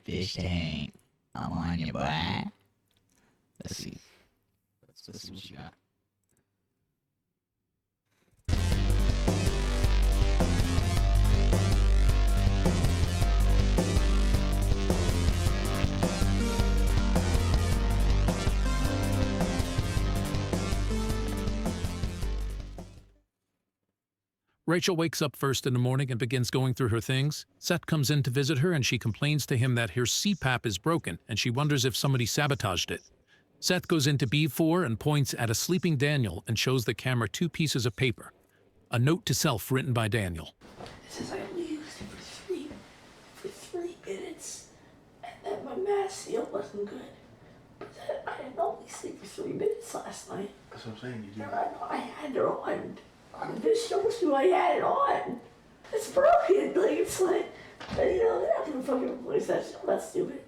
Fishtank, I'm on you, boy. Let's see. Let's see what you got. Rachel wakes up first in the morning and begins going through her things. Seth comes in to visit her and she complains to him that her CPAP is broken and she wonders if somebody sabotaged it. Seth goes into B4 and points at a sleeping Daniel and shows the camera 2 pieces of paper. A note to self written by Daniel. It says I only used it for 3 minutes and then my mask seal wasn't good. But then I didn't only sleep for 3 minutes last night. That's what I'm saying. You do. I had it on. This shows you I had it on. It's broken. Like, it's like, you know, they're not gonna fucking replace that shit. That's stupid.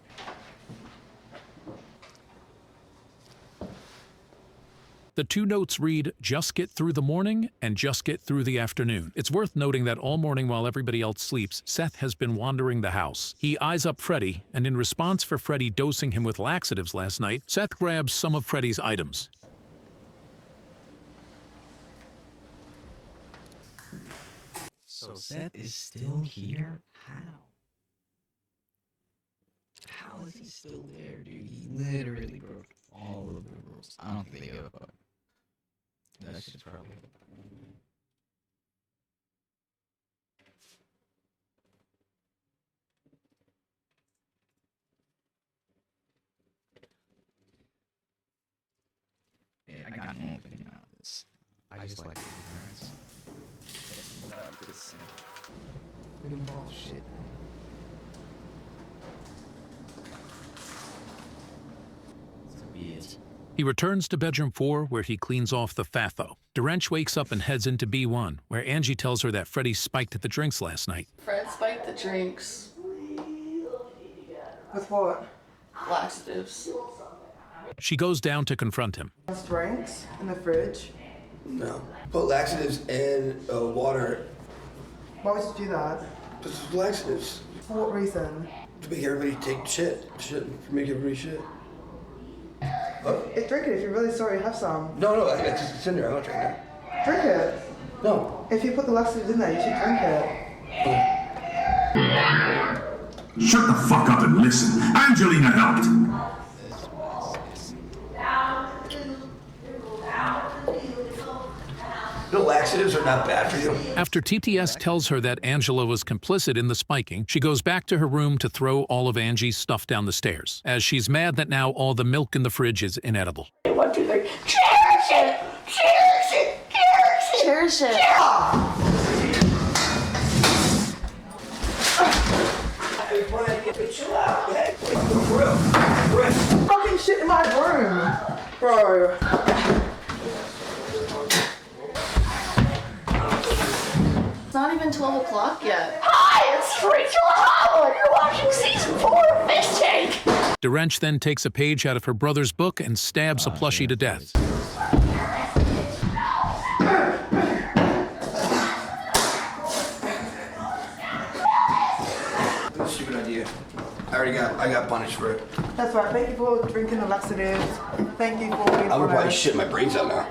The 2 notes read, "Just get through the morning and just get through the afternoon." It's worth noting that all morning while everybody else sleeps, Seth has been wandering the house. He eyes up Freddy, and in response for Freddy dosing him with laxatives last night, Seth grabs some of Freddy's items. So Seth is still here? How is he still there, dude? He literally broke all of the rules. I don't think they give a fuck. That's just probably... Yeah, I got no opinion on this. I just like the ignorance. This bullshit. He returns to bedroom 4, where he cleans off the fatho. Derench wakes up and heads into B1, where Angie tells her that Freddy spiked the drinks last night. Fred spiked the drinks. With what? Laxatives. She goes down to confront him. There's drinks in the fridge. No. Put laxatives in water. Why would you do that? This is laxatives. For what reason? To make everybody take shit. To make everybody shit. Drink it if you're really sorry, have some. No, it's in there. I'm not drinking it. Drink it. No. If you put the laxatives in there, you should drink it. Shut the fuck up and listen. Angelina helped. The laxatives are not bad for you. After TTS tells her that Angela was complicit in the spiking, she goes back to her room to throw all of Angie's stuff down the stairs, as she's mad that now all the milk in the fridge is inedible. 1, 2, 3. Cherish it! Cherish it! Cherish it! Cherish it. Yeah! Chill out, okay? For real. Fucking shit in my room, bro. It's not even 12 o'clock yet. Hi, it's Rachel Holland. You're watching season 4 of Fishtank. Derench then takes a page out of her brother's book and stabs a plushie to death. Stupid idea. I got punished for it. That's right. Thank you for drinking the laxatives. Thank you for being I would probably honest. shit my brains out now.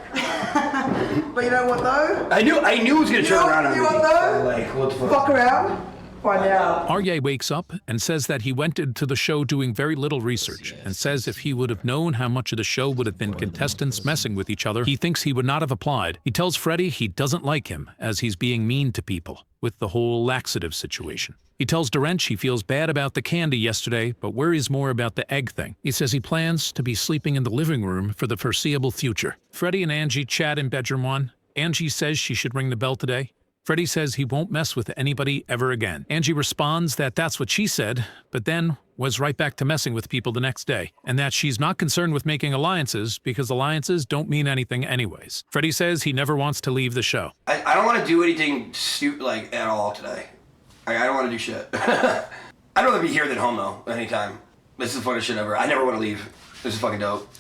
But you know what though? I knew it was gonna turn around on me. You know what though? Like, what the fuck? Fuck around. Find out. Arye wakes up and says that he went into the show doing very little research, and says if he would have known how much of the show would have been contestants messing with each other, he thinks he would not have applied. He tells Freddy he doesn't like him, as he's being mean to people, with the whole laxative situation. He tells Derench he feels bad about the candy yesterday, but worries more about the egg thing. He says he plans to be sleeping in the living room for the foreseeable future. Freddy and Angie chat in bedroom 1. Angie says she should ring the bell today. Freddy says he won't mess with anybody ever again. Angie responds that that's what she said, but then was right back to messing with people the next day, and that she's not concerned with making alliances because alliances don't mean anything anyways. Freddy says he never wants to leave the show. I don't want to do anything like at all today. I don't want to do shit. I'd rather be here than home though, anytime. This is the funnest shit ever. I never want to leave. This is fucking dope.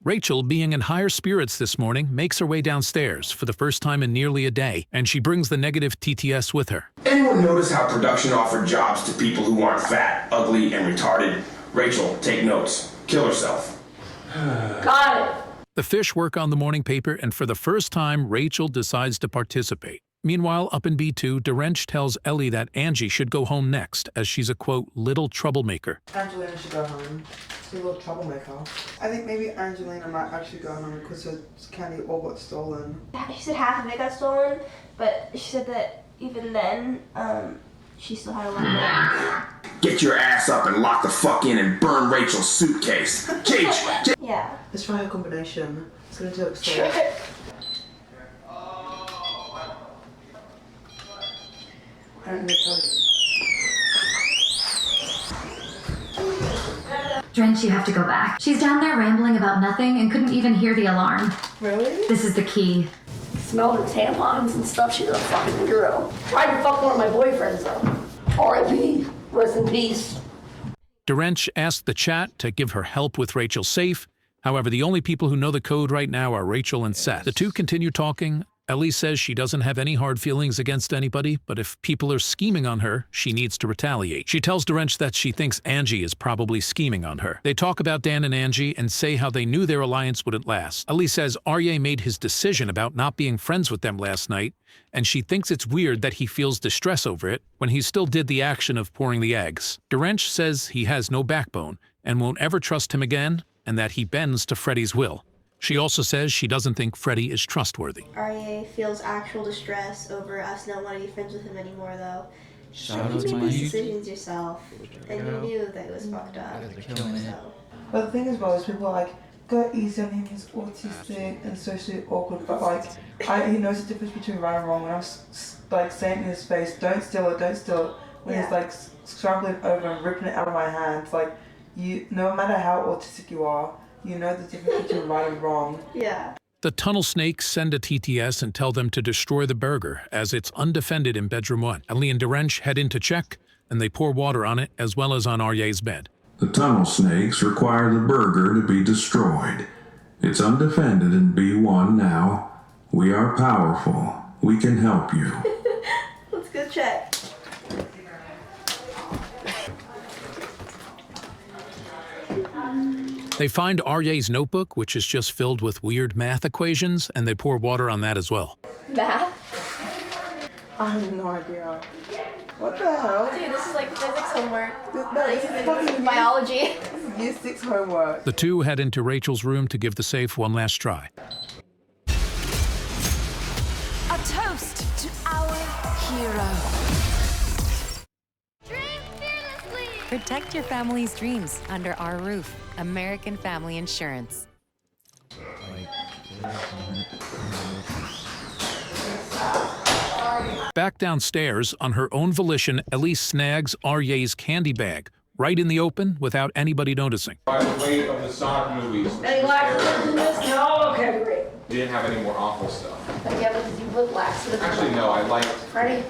Rachel, being in higher spirits this morning, makes her way downstairs for the first time in nearly a day, and she brings the negative TTS with her. Anyone notice how production offered jobs to people who aren't fat, ugly, and retarded? Rachel, take notes. Kill herself. Got it. The fish work on the morning paper, and for the first time, Rachel decides to participate. Meanwhile, up in B2, Derench tells Ellie that Angie should go home next, as she's a, quote, little troublemaker. Angelina should go home. She's a little troublemaker. I think maybe Angelina might actually go home because her candy all got stolen. She said half of it got stolen, but she said that even then, she still had a lot more. Get your ass up and lock the fuck in and burn Rachel's suitcase. Cage! Yeah. Let's try a combination. It's gonna do it. I don't know. Drench, you have to go back. She's down there rambling about nothing and couldn't even hear the alarm. Really? This is the key. Smelled her tampons and stuff. She's a fucking weirdo. Tried to fuck one of my boyfriends though. R.I.P. Rest in peace. Derench asked the chat to give her help with Rachel's safe. However, the only people who know the code right now are Rachel and Seth. The two continue talking. Ellie says she doesn't have any hard feelings against anybody, but if people are scheming on her, she needs to retaliate. She tells Derench that she thinks Angie is probably scheming on her. They talk about Dan and Angie and say how they knew their alliance wouldn't last. Ellie says Aryeh made his decision about not being friends with them last night, and she thinks it's weird that he feels distress over it when he still did the action of pouring the eggs. Derench says he has no backbone and won't ever trust him again, and that he bends to Freddie's will. She also says she doesn't think Freddie is trustworthy. Aryeh feels actual distress over us not wanting to be friends with him anymore, though. Shout out you to made my these YouTube. decisions yourself, and you knew that it was fucked up. They're killing it. So. But the thing is, well, is people are like, go easy on him, he's autistic and socially awkward, but like, he knows the difference between right and wrong. When I'm like saying in his face, don't steal it, when he's like scrambling over and ripping it out of my hands, like, no matter how autistic you are, you know the difference between right and wrong. Yeah. The tunnel snakes send a TTS and tell them to destroy the burger, as it's undefended in bedroom 1. Ellie and Derench head in to check, and they pour water on it, as well as on Aryeh's bed. The tunnel snakes require the burger to be destroyed. It's undefended in B1 now. We are powerful. We can help you. Let's go check. They find Aryeh's notebook, which is just filled with weird math equations, and they pour water on that as well. Math? I have no idea. What the hell? Dude, this is like physics homework. This is fucking biology. Year 6 homework. The two head into Rachel's room to give the safe one last try. A toast to our hero. Dream fearlessly. Protect your family's dreams under our roof. American Family Insurance. Back downstairs, on her own volition, Ellie snags Aryeh's candy bag, right in the open, without anybody noticing. By the weight of the Sonic movies. Any laxatives in this? No? Okay, great. You didn't have any more awful stuff. Yeah, because you put laxatives. Actually, no, I liked. Ready?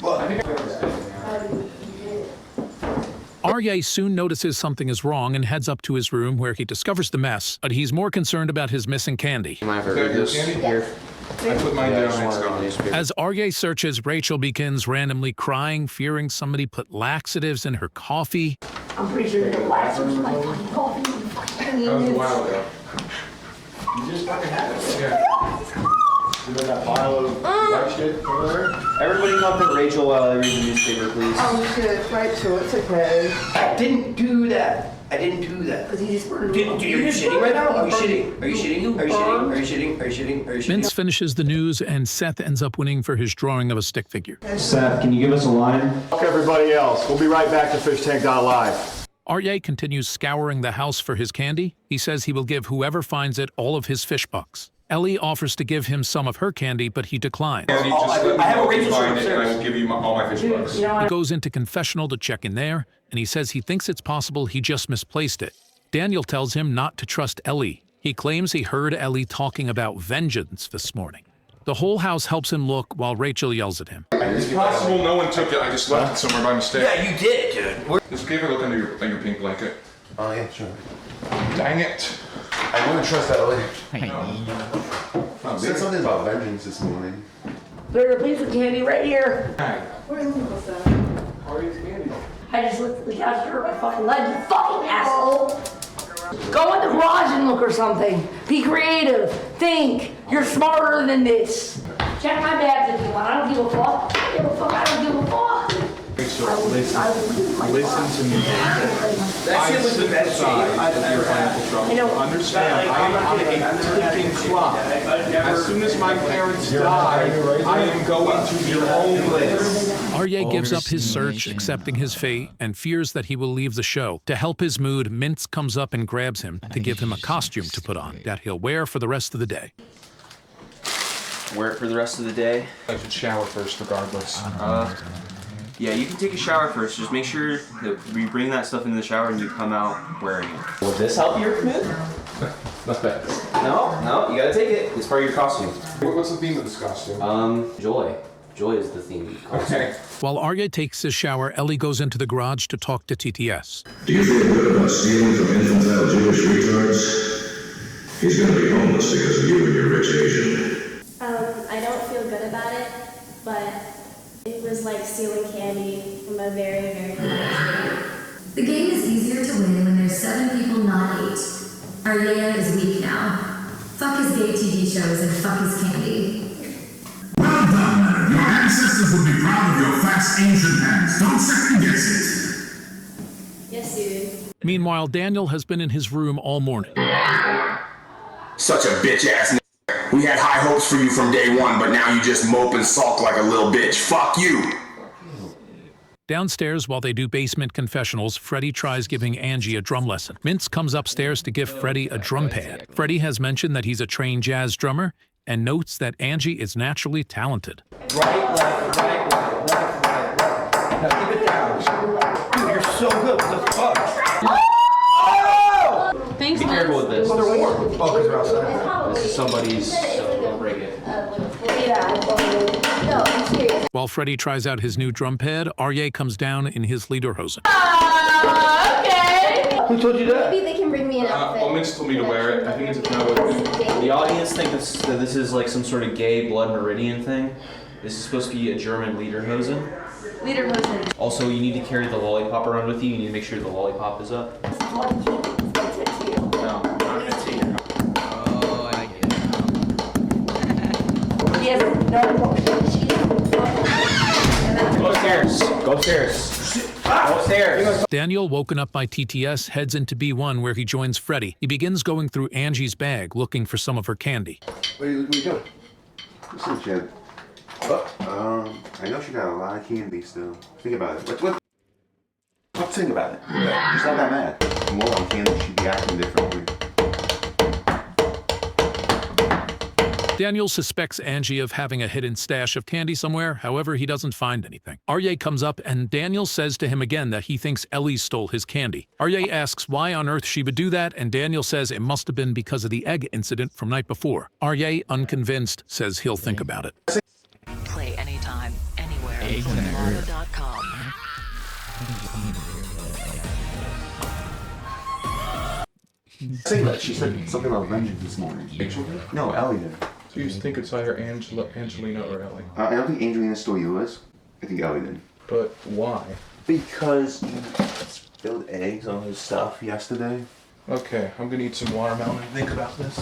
I think I understand. Aryeh soon notices something is wrong and heads up to his room where he discovers the mess, but he's more concerned about his missing candy. Mind if I read this? Here. I put mine down and it's gone. As Aryeh searches, Rachel begins randomly crying, fearing somebody put laxatives in her coffee. I'm pretty sure the laxatives in my fucking coffee. That was a while ago. You just fucking had it. Yeah. You know that pile of white shit over there? Everybody comfort Rachel while I read the newspaper, please. Oh shit, Rachel, it's okay. I didn't do that. I didn't do that. Because he just burned Are you shitting right now? Are you shitting? Are you shitting? Are you shitting? Are you shitting? Are you shitting? Are you shitting? Mintz finishes the news, and Seth ends up winning for his drawing of a stick figure. Seth, can you give us a line? Fuck everybody else. We'll be right back to Fishtank.live. Aryeh continues scouring the house for his candy. He says he will give whoever finds it all of his fish bucks. Ellie offers to give him some of her candy, but he declines. I have a Rachel shirt and I will give you all my fish bucks. He goes into confessional to check in there, and he says he thinks it's possible he just misplaced it. Daniel tells him not to trust Ellie. He claims he heard Ellie talking about vengeance this morning. The whole house helps him look while Rachel yells at him. It's possible no one took it. I just left it somewhere by mistake. Yeah, you did it, dude. Just give a look under your pink blanket. Oh, yeah, sure. Dang it. I wouldn't trust that lady. Hey. Said something about vengeance this morning. There's a piece of candy right here. Where was that? Party's candy. I just looked at the couch and hurt my fucking leg, you fucking asshole. Go in the garage and look or something. Be creative. Think. You're smarter than this. Check my bags if you want. I don't give a fuck. I don't give a fuck. I don't give a fuck. Listen to me. That shit was the best shape I've ever had. You know, understand, I am on a ticking clock. As soon as my parents die, I am going to be homeless. Aryeh gives up his search, accepting his fate, and fears that he will leave the show. To help his mood, Mintz comes up and grabs him to give him a costume to put on that he'll wear for the rest of the day. Wear it for the rest of the day? I should shower first, regardless. Yeah, you can take a shower first. Just make sure that we bring that stuff into the shower and you come out wearing it. Will this help your mood? Not bad. No, you gotta take it. It's part of your costume. What's the theme of this costume? Joy. Joy is the theme of the costume. Okay. While Aryeh takes his shower, Ellie goes into the garage to talk to TTS. Do you feel good about stealing from infantile Jewish retards? He's gonna be homeless because of you and your rich Asian. I don't feel good about it, but it was like stealing candy from a very, very large game. The game is easier to win when there's 7 people, not 8. Aryeh is weak now. Fuck his gay TV shows and fuck his candy. Well done, madam. Your ancestors would be proud of your fast Asian hands. Don't second guess it. Yes, dude. Meanwhile, Daniel has been in his room all morning. Such a bitch ass n***. We had high hopes for you from day one, but now you just mope and sulk like a little bitch. Fuck you. Downstairs, while they do basement confessionals, Freddie tries giving Angie a drum lesson. Mintz comes upstairs to give Freddie a drum pad. Freddie has mentioned that he's a trained jazz drummer and notes that Angie is naturally talented. Right, left, right, left, left, right, left. Now keep it down. Dude, you're so good. What the fuck? Oh! Thanks, Be careful with this. Well, they're warm. Oh, because they're outside. This is somebody's, so don't break it. No, I'm serious. While Freddie tries out his new drum pad, Aryeh comes down in his lederhosen. Okay. Who told you that? Maybe they can bring me an outfit. Mintz told me to wear it. I think it's a no. The audience thinks that this is like some sort of gay blood meridian thing. This is supposed to be a German lederhosen. Lederhosen. Also, you need to carry the lollipop around with you. You need to make sure the lollipop is up. No, I'm not gonna take it. Oh, I get it. Yes, no. Go upstairs. Go upstairs. Go upstairs. Daniel, woken up by TTS, heads into B1 where he joins Freddie. He begins going through Angie's bag, looking for some of her candy. What are you doing? Listen, kid. I know she got a lot of candy still. Think about it. Let's think about it. She's not that mad. The more on candy, she'd be acting differently. Daniel suspects Angie of having a hidden stash of candy somewhere, however, he doesn't find anything. Aryeh comes up and Daniel says to him again that he thinks Ellie stole his candy. Aryeh asks why on earth she would do that, and Daniel says it must have been because of the egg incident from night before. Aryeh, unconvinced, says he'll think about it. Play anytime, anywhere, Exactly. .com. Say that. She said something about vengeance this morning. Rachel? No, Ellie did. So you think it's either Angelina or Ellie? I don't think Angelina stole yours. I think Ellie did. But why? Because you spilled eggs on his stuff yesterday. Okay, I'm gonna eat some watermelon and think about this.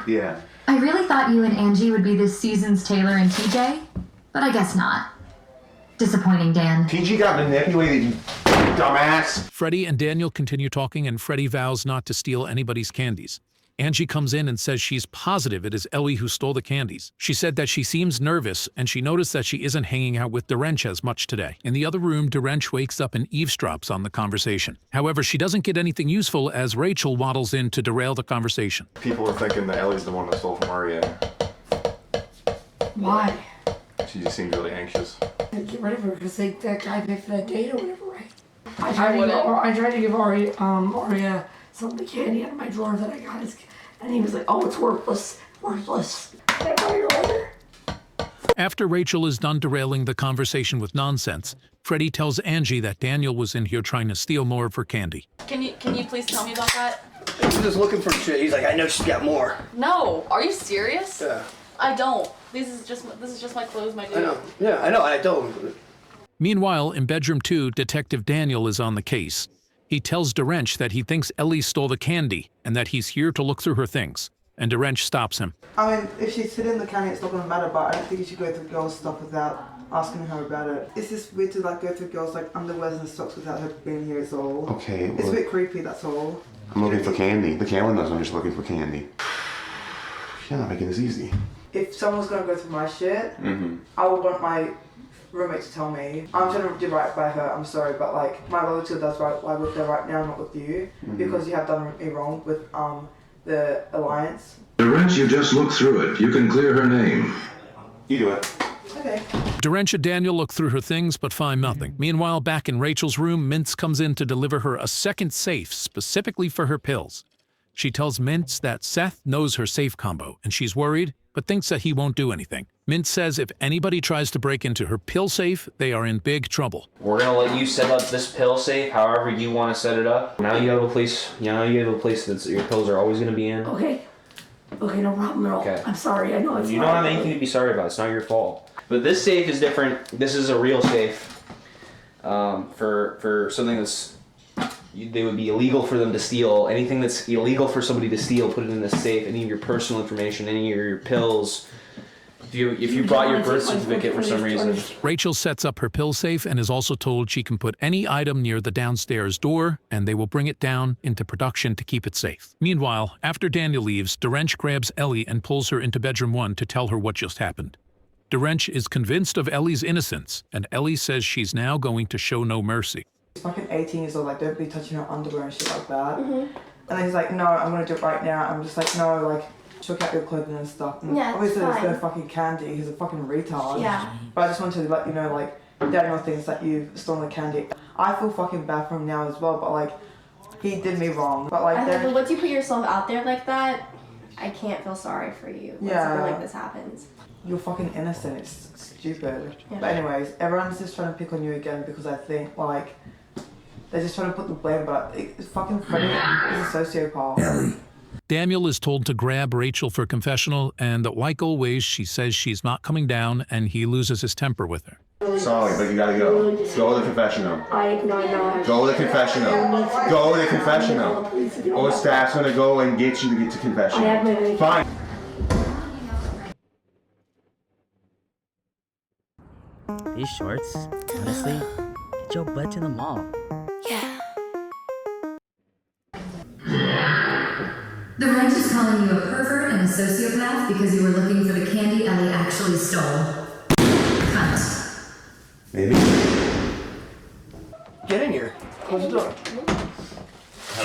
Yeah. I really thought you and Angie would be this season's Taylor and TJ, but I guess not. Disappointing, Dan. TG got manipulated, you dumbass. Freddie and Daniel continue talking, and Freddie vows not to steal anybody's candies. Angie comes in and says she's positive it is Ellie who stole the candies. She said that she seems nervous, and she noticed that she isn't hanging out with Derench as much today. In the other room, Derench wakes up and eavesdrops on the conversation. However, she doesn't get anything useful as Rachel waddles in to derail the conversation. People are thinking that Ellie's the one that stole from Aryeh. Why? She just seems really anxious. Get rid of her because that guy paid for that date or whatever, right? I tried to give Aria some of the candy out of my drawer that I got, and he was like, "Oh, it's worthless, worthless." Can I call you later? After Rachel is done derailing the conversation with nonsense, Freddie tells Angie that Daniel was in here trying to steal more of her candy. Can you please tell me about that? He's just looking for shit. He's like, I know she's got more. No, are you serious? Yeah. I don't. This is just my clothes, my dude. I know. Yeah, I know. I don't. Meanwhile, in bedroom 2, Detective Daniel is on the case. He tells Derench that he thinks Ellie stole the candy and that he's here to look through her things. And Derench stops him. I mean, if she's hidden the candy, it's not gonna matter, but I don't think you should go through girls' stuff without asking her about it. It's just weird to like go through girls' like underwears and socks without her being here, is all. Okay. It's a bit creepy, that's all. I'm looking for candy. The camera knows I'm just looking for candy. You're not making this easy. If someone's gonna go through my shit, I would want my roommate to tell me. I'm trying to do right by her, I'm sorry, but like, my relative does right by with her right now, not with you, because you have done me wrong with the alliance. Derench, you just look through it. You can clear her name. You do it. Okay. Derench and Daniel look through her things but find nothing. Meanwhile, back in Rachel's room, Mintz comes in to deliver her a second safe specifically for her pills. She tells Mintz that Seth knows her safe combo and she's worried, but thinks that he won't do anything. Mintz says if anybody tries to break into her pill safe, they are in big trouble. We're gonna let you set up this pill safe however you want to set it up. Now you have a place. That your pills are always gonna be in. Okay. Okay, no problem at all. Okay. I'm sorry. I know it's. You don't have anything to be sorry about. It's not your fault. But this safe is different. This is a real safe. For something that's they would be illegal for them to steal. Anything that's illegal for somebody to steal, put it in this safe. Any of your personal information, any of your pills. If you brought your birth certificate for some reason. Rachel sets up her pill safe and is also told she can put any item near the downstairs door and they will bring it down into production to keep it safe. Meanwhile, after Daniel leaves, Derench grabs Ellie and pulls her into bedroom 1 to tell her what just happened. Derench is convinced of Ellie's innocence, and Ellie says she's now going to show no mercy. He's fucking 18 years old, like, don't be touching her underwear and shit like that. And then he's like, no, I'm gonna do it right now. I'm just like, no, like, chuck out your clothing and stuff. And Yeah, obviously it's there's no fine. fucking candy, he's a fucking retard. Yeah. But I just wanted to let you know, like, Daniel thinks that you've stolen the candy. I feel fucking bad for him now as well, but like, he did me wrong. But like, But once you put yourself out there like that, I can't feel sorry for you when something like this happens. you're fucking innocent, it's stupid. Yeah. But anyways, everyone's just trying to pick on you again because I think, like, they're just trying to put the blame, but it's fucking Freddie is a sociopath. Daniel is told to grab Rachel for confessional, and that like always, she says she's not coming down, and he loses his temper with her. Sorry, but you gotta go. Go to the confessional. No. Go to the confessional. Go to the confessional. Or staff's gonna go and get you to get to confessional. Fine. These shorts, honestly, get your butt to the mall. Yeah. The ranch is calling you a pervert and a sociopath because you were looking for the candy Ellie actually stole. Cunt. Maybe. Get in here. Close the door.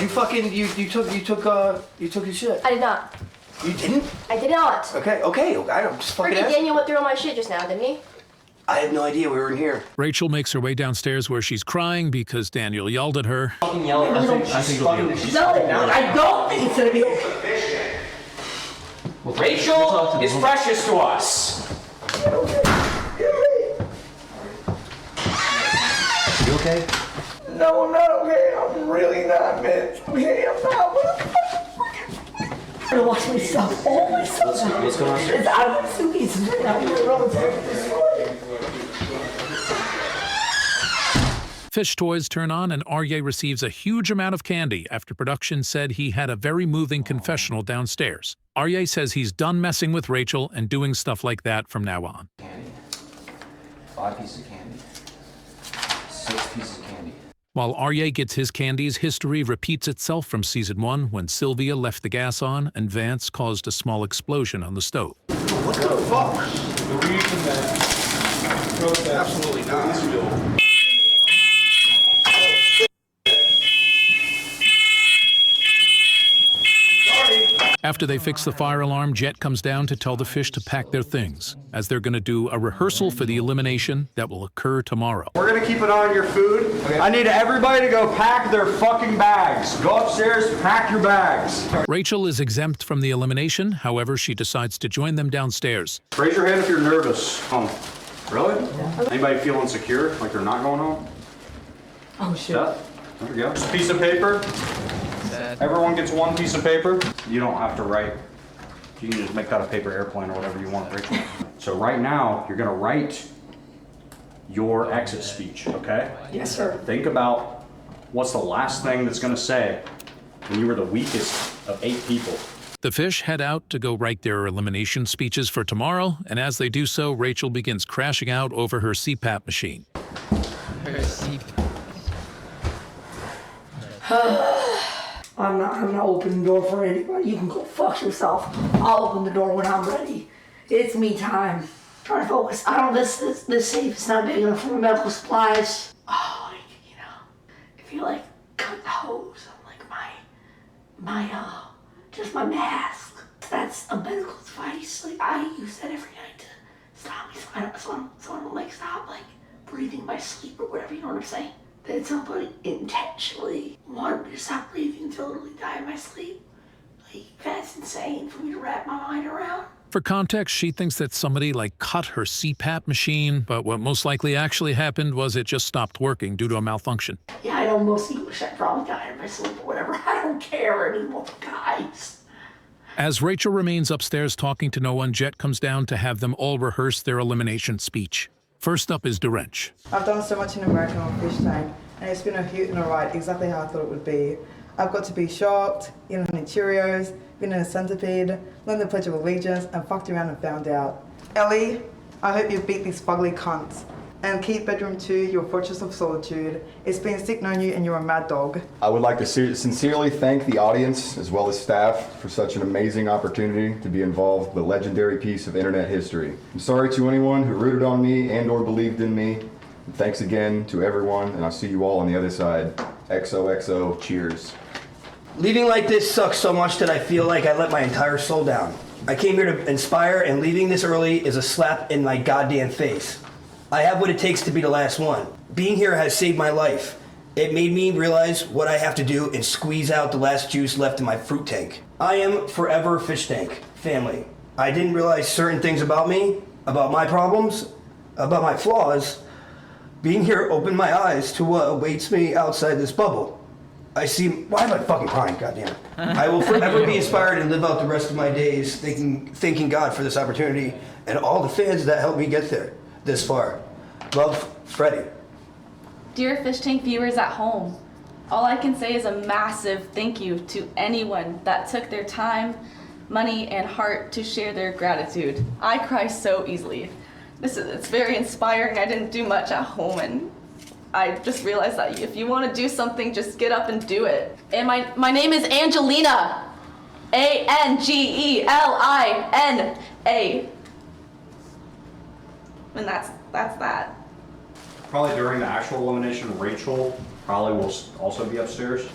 You fucking you took his shit. I did not. You didn't? I did not. Okay. I'm just fucking Freaking asking. Daniel went through all my shit just now, didn't he? I had no idea we were in here. Rachel makes her way downstairs where she's crying because Daniel yelled at her. Fucking yell at her. I think it'll be okay. No, I don't think it's gonna be okay. Rachel is precious to us. You okay? No, I'm not okay. I'm really not, man. Okay, I'm not. I'm gonna wash my stuff. All my stuff. What's going on? It's out of my suitcases right now. Fish toys turn on and Aryeh receives a huge amount of candy after production said he had a very moving confessional downstairs. Aryeh says he's done messing with Rachel and doing stuff like that from now on. 5 pieces of candy. 6 pieces of candy. While Aryeh gets his candies, history repeats itself from season 1 when Sylvia left the gas on and Vance caused a small explosion on the stove. What the fuck? The reason that absolutely not. After they fix the fire alarm, Jet comes down to tell the fish to pack their things, as they're going to do a rehearsal for the elimination that will occur tomorrow. We're gonna keep an eye on your food. Okay. I need everybody to go pack their fucking bags. Go upstairs, pack your bags. Rachel is exempt from the elimination, however, she decides to join them downstairs. Raise your hand if you're nervous. Really? Anybody feel insecure, like they're not going home? Oh shit. Yeah. There we go. Just a piece of paper. Everyone gets one piece of paper. You don't have to write. You can just make that a paper airplane or whatever you want, Rachel. So right now, you're gonna write your exit speech, okay? Yes, sir. Think about what's the last thing that's gonna say when you were the weakest of 8 people. The fish head out to go write their elimination speeches for tomorrow, and as they do so, Rachel begins crashing out over her CPAP machine. Her CPAP. I'm not opening the door for anybody. You can go fuck yourself. I'll open the door when I'm ready. It's me time. Trying to focus. I don't. This safe is not big enough for my medical supplies. Oh, like, you know, if you like cut the hose on like just my mask. That's a medical device. Like I use that every night to stop me, so I don't like stop like breathing in my sleep or whatever. You know what I'm saying? That somebody intentionally wanted me to stop breathing to literally die in my sleep. Like, that's insane for me to wrap my mind around. For context, she thinks that somebody cut her CPAP machine, but what most likely actually happened was it just stopped working due to a malfunction. Yeah, I know most people wish I probably died in my sleep or whatever. I don't care anymore, guys. As Rachel remains upstairs talking to no one, Jet comes down to have them all rehearse their elimination speech. First up is DeWrench. I've done so much in America on Fishtank, and it's been a hoot and a ride, exactly how I thought it would be. I've got to be shocked, eaten honey Cheerios, been in a centipede, learned the Pledge of Allegiance, and fucked around and found out. Ellie, I hope you beat these fugly cunts. And keep bedroom 2 your fortress of solitude. It's been sick knowing you and you're a mad dog. I would like to sincerely thank the audience as well as staff for such an amazing opportunity to be involved with a legendary piece of internet history. I'm sorry to anyone who rooted on me and or believed in me. And thanks again to everyone, and I'll see you all on the other side. XOXO, cheers. Leaving like this sucks so much that I feel like I let my entire soul down. I came here to inspire, and leaving this early is a slap in my goddamn face. I have what it takes to be the last one. Being here has saved my life. It made me realize what I have to do and squeeze out the last juice left in my fruit tank. I am forever Fishtank family. I didn't realize certain things about me, about my problems, about my flaws. Being here opened my eyes to what awaits me outside this bubble. I see, why am I fucking crying, goddamn? I will forever be inspired and live out the rest of my days thanking God for this opportunity and all the fans that helped me get there. This far. Love, Freddie. Dear Fishtank viewers at home, all I can say is a massive thank you to anyone that took their time, money, and heart to share their gratitude. I cry so easily. It's very inspiring. I didn't do much at home, and I just realized that if you want to do something, just get up and do it. And my name is Angelina. Angelina. And that's that. Probably during the actual elimination, Rachel probably will also be upstairs.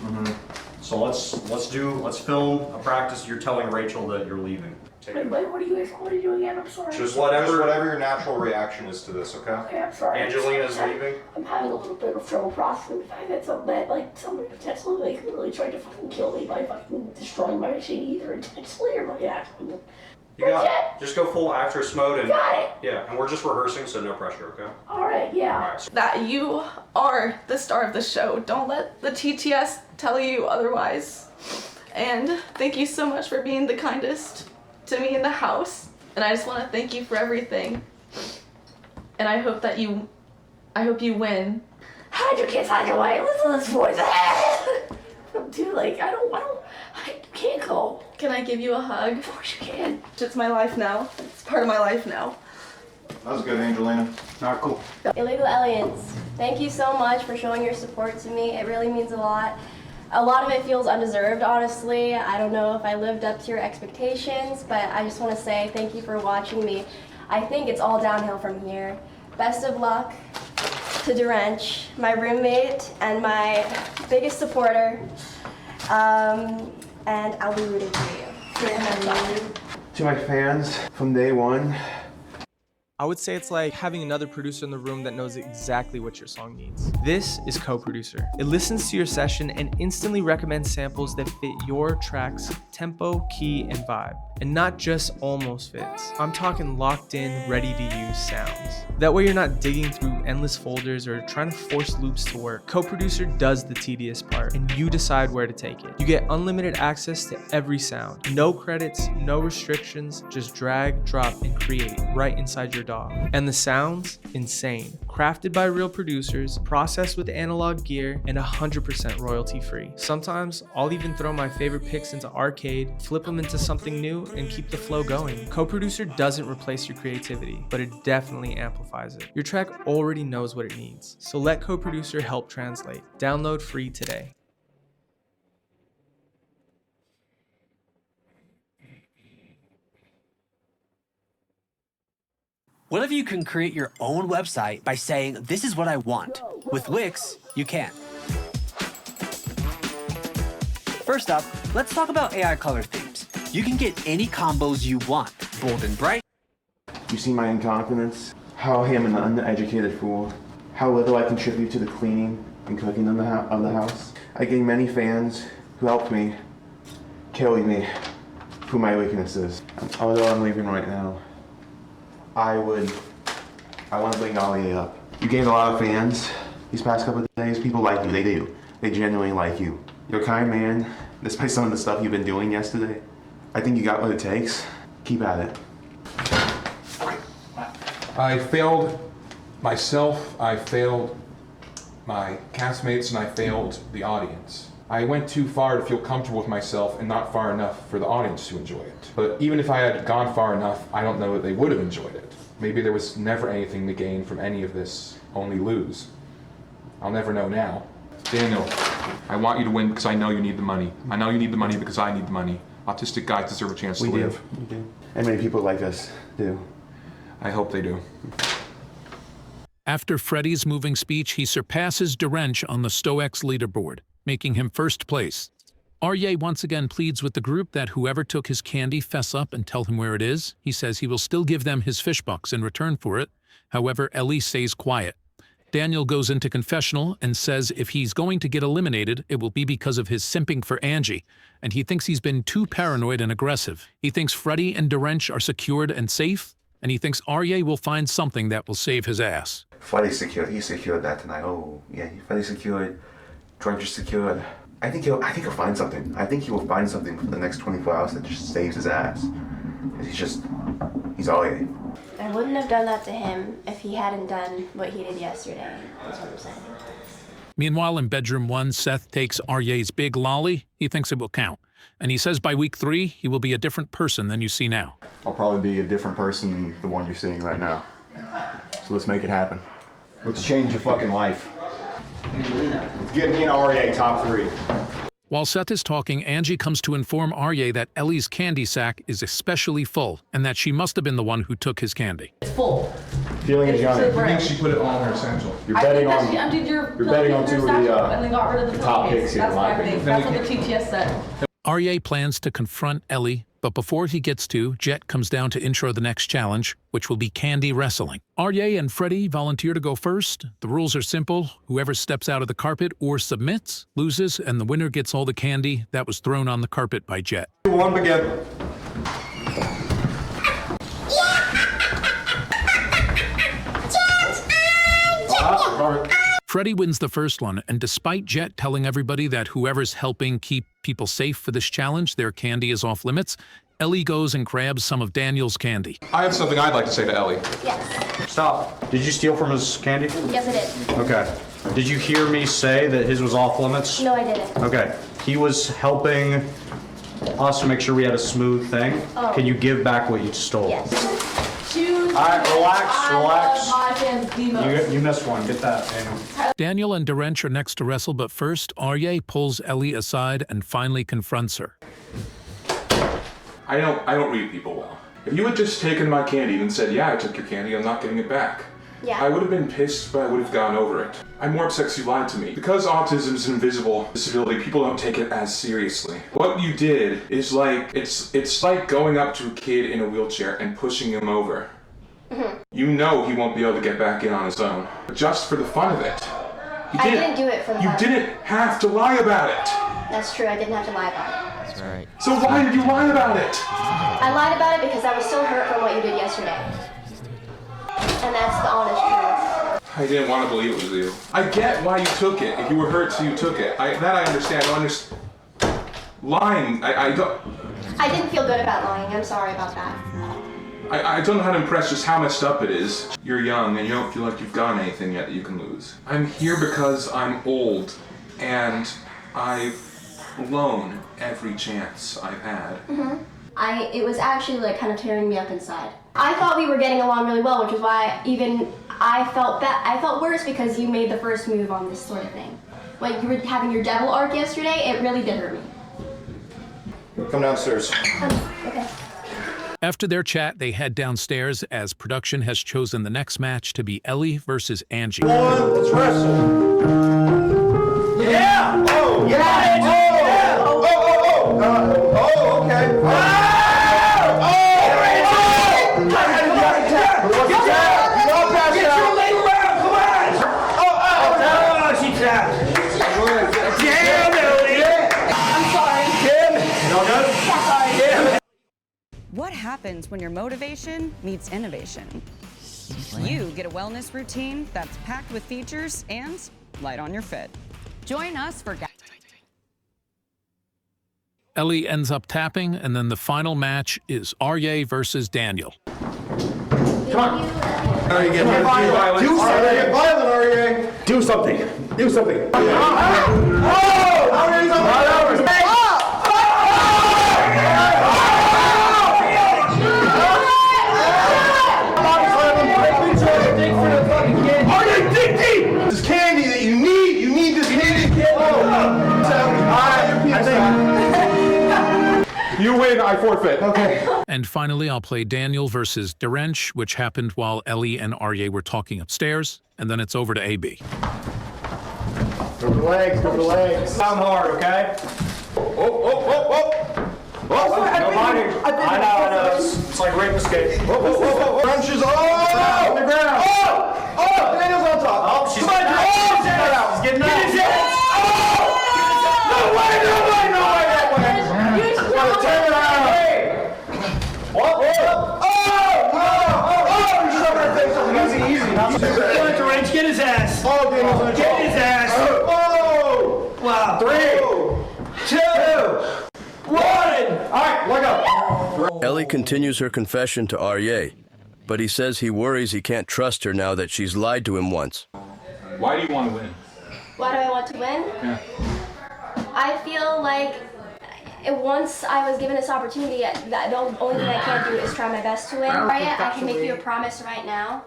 So let's film a practice. You're telling Rachel that you're leaving. Wait, what are you doing again? I'm sorry. Just whatever your natural reaction is to this, okay? Okay, I'm sorry. Angelina's leaving. I'm having a little bit of trouble processing the fact that somebody potentially really tried to fucking kill me by fucking destroying my machine, either intentionally or by accident. You got it. Just go full actress mode and got it. Yeah, and we're just rehearsing, so no pressure, okay? Alright, yeah. All right. That you are the star of the show. Don't let the TTS tell you otherwise. And thank you so much for being the kindest to me in the house. And I just want to thank you for everything. And I hope you win. Hide your kids, hide your way. Listen to this voice. Dude, like, I can't go. Can I give you a hug? Of course you can. It's my life now. It's part of my life now. That was good, Angelina. Not cool. Illegal aliens, thank you so much for showing your support to me. It really means a lot. A lot of it feels undeserved, honestly. I don't know if I lived up to your expectations, but I just want to say thank you for watching me. I think it's all downhill from here. Best of luck to DeWrench, my roommate and my biggest supporter. And I'll be rooting for you. To my fans from day one, I would say it's like having another producer in the room that knows exactly what your song needs. This is Co-Producer. It listens to your session and instantly recommends samples that fit your track's tempo, key, and vibe. And not just almost fits. I'm talking locked in, ready to use sounds. That way you're not digging through endless folders or trying to force loops to work. Co-Producer does the tedious part and you decide where to take it. You get unlimited access to every sound. No credits, no restrictions, just drag, drop, and create right inside your DAW. And the sounds? Insane. Crafted by real producers, processed with analog gear, and 100% royalty free. Sometimes I'll even throw my favorite picks into Arcade, flip them into something new, and keep the flow going. Co-Producer doesn't replace your creativity, but it definitely amplifies it. Your track already knows what it needs, so let Co-Producer help translate. Download free today. What if you can create your own website by saying, this is what I want? With Wix, you can. First up, let's talk about AI color themes. You can get any combos you want, bold and bright. You see my incompetence? How I am an uneducated fool. How little I contribute to the cleaning and cooking of the house. I gained many fans who helped me, killing me for my weaknesses. Although I'm leaving right now, I want to bring Ollie up. You gained a lot of fans these past couple of days. People like you, they do. They genuinely like you. You're a kind man, despite some of the stuff you've been doing yesterday. I think you got what it takes. Keep at it. I failed myself, I failed my castmates, and I failed the audience. I went too far to feel comfortable with myself and not far enough for the audience to enjoy it. But even if I had gone far enough, I don't know that they would have enjoyed it. Maybe there was never anything to gain from any of this, only lose. I'll never know now. Daniel, I want you to win because I know you need the money. I know you need the money because I need the money. Autistic guys deserve a chance to live. We do. And many people like us do. I hope they do. After Freddie's moving speech, he surpasses Derench on the Stoex leaderboard, making him first place. Aryeh once again pleads with the group that whoever took his candy fess up and tell him where it is. He says he will still give them his fish bucks in return for it. However, Ellie stays quiet. Daniel goes into confessional and says if he's going to get eliminated, it will be because of his simping for Angie, and he thinks he's been too paranoid and aggressive. He thinks Freddie and Derench are secured and safe, and he thinks Aryeh will find something that will save his ass. Freddie's secured. He secured that tonight. Oh, yeah, Freddie's secured. Derench is secured. I think he'll find something. I think he will find something for the next 24 hours that just saves his ass. He's Aryeh. I wouldn't have done that to him if he hadn't done what he did yesterday, is what I'm saying. Meanwhile, in bedroom 1, Seth takes Aryeh's big lolly. He thinks it will count. And he says by week 3, he will be a different person than you see now. I'll probably be a different person than the one you're seeing right now. So let's make it happen. Let's change your fucking life. Let's get me and Aryeh top 3. While Seth is talking, Angie comes to inform Aryeh that Ellie's candy sack is especially full, and that she must have been the one who took his candy. It's full. Feeling is young. I think she put it all in her essential. You're betting on. She emptied your You're betting on 2 of the and then got rid of the top pillowcase. picks here. That's my thing. That's what the TTS said. Aryeh plans to confront Ellie, but before he gets to, Jet comes down to intro the next challenge, which will be candy wrestling. Aryeh and Freddie volunteer to go first. The rules are simple. Whoever steps out of the carpet or submits loses, and the winner gets all the candy that was thrown on the carpet by Jet. 1 begin. Freddie wins the first one, and despite Jet telling everybody that whoever's helping keep people safe for this challenge, their candy is off limits, Ellie goes and grabs some of Daniel's candy. I have something I'd like to say to Ellie. Yes. Stop. Did you steal from his candy? Yes, I did. Okay. Did you hear me say that his was off limits? No, I didn't. Okay. He was helping us make sure we had a smooth thing. Oh. Can you give back what you stole? Yes. Choose. All right, relax. I love fans the most. You missed one. Get that, Daniel. Daniel and Derench are next to wrestle, but first, Aryeh pulls Ellie aside and finally confronts her. I don't read people well. If you had just taken my candy and said, yeah, I took your candy, I'm not getting it back. Yeah. I would have been pissed, but I would have gotten over it. I'm more upset because you lied to me. Because autism is an invisible disability, people don't take it as seriously. What you did is like, it's like going up to a kid in a wheelchair and pushing him over. You know he won't be able to get back in on his own. But just for the fun of it. I didn't do it for the You fun. didn't have to lie about it. That's true, I didn't have to lie about it. That's right. So why did you lie about it? I lied about it because I was so hurt from what you did yesterday. And that's the honest truth. I didn't want to believe it was you. I get why you took it. If you were hurt, so you took it. That I understand. I don't understand. Lying, I don't... I didn't feel good about lying, I'm sorry about that. I don't know how to impress just how messed up it is. You're young and you don't feel like you've done anything yet that you can lose. I'm here because I'm old and I've blown every chance I've had. It was actually like kind of tearing me up inside. I thought we were getting along really well, which is why I felt worse because you made the first move on this sort of thing. Like you were having your devil arc yesterday, it really did hurt me. Come downstairs. Okay. After their chat, they head downstairs as production has chosen the next match to be Ellie versus Angie. Let's wrestle. Yeah! Oh! Yeah! Oh! Oh, okay. What happens when your motivation meets innovation? You get a wellness routine that's packed with features and light on your fit. Join us for Ellie ends up tapping, and then the final match is Aryeh versus Daniel. Come on. Aryeh, get violent. Do something. Get violent, Aryeh. Do something. Do something. Oh! Aryeh's on the This is candy that you need. You need this candy. You win, I forfeit. Okay. And finally, I'll play Daniel versus Derench, which happened while Ellie and Aryeh were talking upstairs, and then it's over to AB. Go for the legs, go for the legs. Sound hard, okay? Oh. No binding. I know. It's like rape escape. Whoa. Crunches on the ground. Oh, Daniel's on top. Oh, she's getting out. He's getting out. No way. Turn it around. What? Easy. Derench, get his ass. Oh, Daniel's on top. Get his ass. Oh. Wow. 3, 2, 1. All right, let go. Ellie continues her confession to Aryeh, but he says he worries he can't trust her now that she's lied to him once. Why do you want to win? Why do I want to win? Yeah. I feel like once I was given this opportunity, the only thing I can't do is try my best to win. Aryeh, I can make you a promise right now,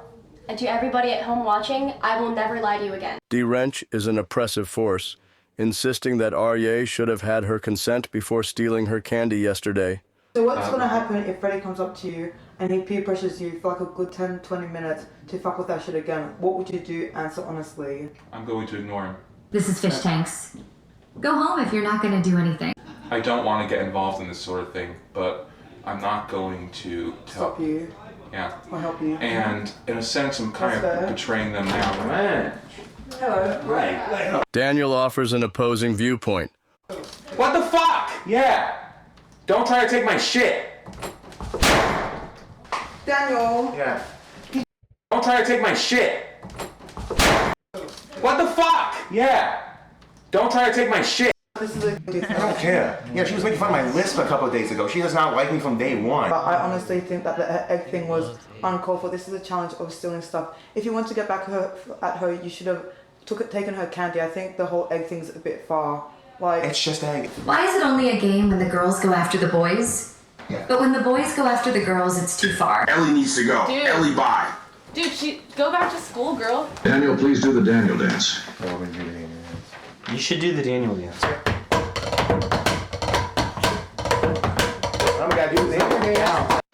and to everybody at home watching, I will never lie to you again. Derench is an oppressive force, insisting that Aryeh should have had her consent before stealing her candy yesterday. So what's going to happen if Freddie comes up to you and he peer pressures you for like a good 10-20 minutes to fuck with that shit again? What would you do? Answer honestly. I'm going to ignore him. This is Fishtanks. Go home if you're not going to do anything. I don't want to get involved in this sort of thing, but I'm not going to Stop you. Yeah. I'll help you. And in a sense, I'm kind That's of fair. betraying them now. Man. Hello. Right. Daniel offers an opposing viewpoint. What the fuck? Yeah. Don't try to take my shit. Daniel. Yeah. Don't try to take my shit. What the fuck? Yeah. Don't try to take my shit. I don't care. Yeah, she was making fun of my lisp a couple of days ago. She does not like me from day one. But I honestly think that the egg thing was uncalled for. This is a challenge of stealing stuff. If you want to get back at her, you should have taken her candy. I think the whole egg thing's a bit far. Like, it's just egg. Why is it only a game when the girls go after the boys? Yeah. But when the boys go after the girls, it's too far. Ellie needs to go. Dude. Ellie, bye. Dude, go back to school, girl. Daniel, please do the Daniel dance. You should do the Daniel dance.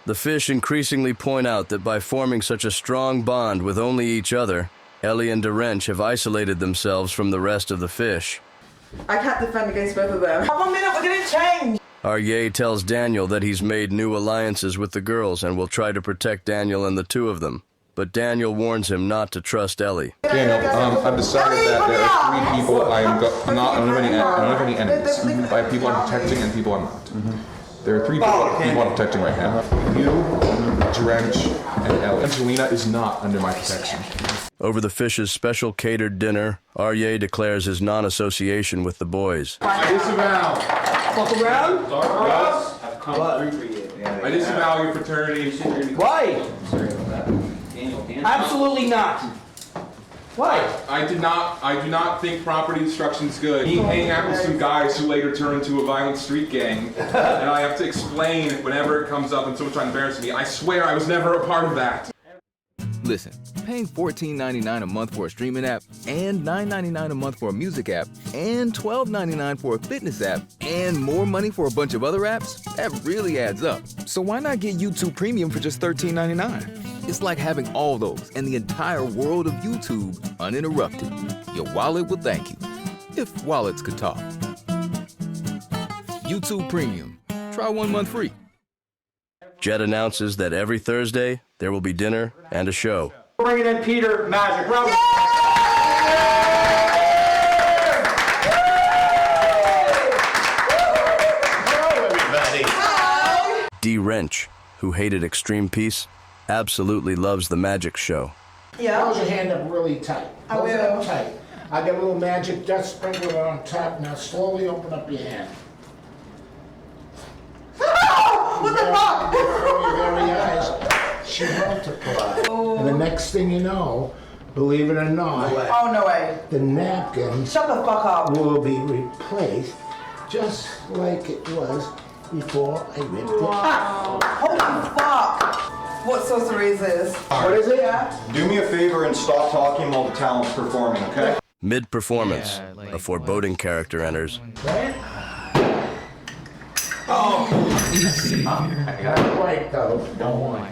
The fish increasingly point out that by forming such a strong bond with only each other, Ellie and Derench have isolated themselves from the rest of the fish. I can't defend against both of them. Have 1 minute, we're getting changed. RYAY tells Daniel that he's made new alliances with the girls and will try to protect Daniel and the two of them. But Daniel warns him not to trust Ellie. Daniel, I've decided that there are 3 people I don't have any enemies. I have people I'm protecting and people I'm not. There are 3 people I'm protecting right now. You, Drench, and Ellie. Angelina is not under my protection. Over the Fish's special catered dinner, RYAY declares his non-association with the boys. I disavow. Fuck around? Russ, I disavow your fraternity. Why? Absolutely not. Why? I do not think property destruction's good. You hang out with some guys who later turn into a violent street gang, and I have to explain whenever it comes up and someone trying to embarrass me. I swear I was never a part of that. Listen, paying $14.99 a month for a streaming app, and $9.99 a month for a music app, and $12.99 for a fitness app, and more money for a bunch of other apps, that really adds up. So why not get YouTube Premium for just $13.99? It's like having all those and the entire world of YouTube uninterrupted. Your wallet will thank you, if wallets could talk. YouTube Premium. Try 1 month free. Jet announces that every Thursday, there will be dinner and a show. Bringing in Peter Magic. Round Hello, everybody. D. Wrench, who hated extreme peace, absolutely loves the magic show. Yeah. Hold your hand up really tight. Hold it up tight. I got a little magic dust sprinkler on top. Now slowly open up your hand. What the fuck? Before your very eyes, she multiplied. Oh. And the next thing you know, believe it or not, No way. Oh, no way. The napkin Shut the fuck up. will be replaced just like it was before I ripped it out. Holy fuck. What sorcery is this? What is it? Yeah. Do me a favor and stop talking while the talent's performing, okay? Mid-performance, a foreboding character enters. I got it right though. Don't worry.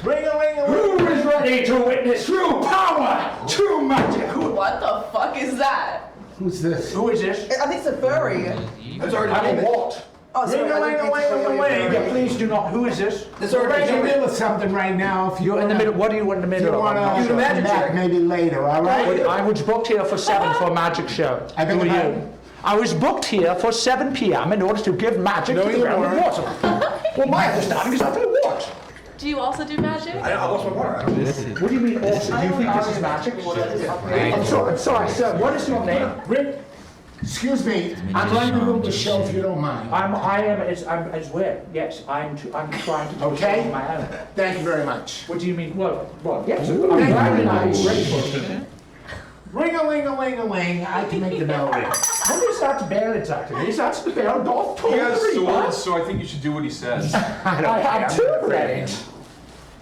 Who is ready to witness true power, true magic? What the fuck is that? Who's this? Who is this? I think it's a furry. It's already what? Oh, sorry. Yeah, please do not. Who is this? We're in the middle of something right now. If you're in the middle. What are you in the middle of? Do the magic trick. Maybe later. All right. I was booked here for 7 for a magic show. Who are you? I was booked here for 7 p.m. in order to give magic to the ground and water. Well, my understanding is that they what? Do you also do magic? I lost my water. What do you mean also? Do you think this is magic? I'm sorry, sir. What is your name? Rick. Excuse me. I'm running a little the show if you don't mind. I'm as well. Yes, I'm trying to Okay. my own. Thank you very much. What do you mean? Well, yes. Ooh, I'm nice. grateful. Ring-a-ling-a-ling-a-ling. I can make the bell ring. What is that bell exactly? Is that the bell Darth He has Vader? swords, so I think you should do what he says. I have 2 credits.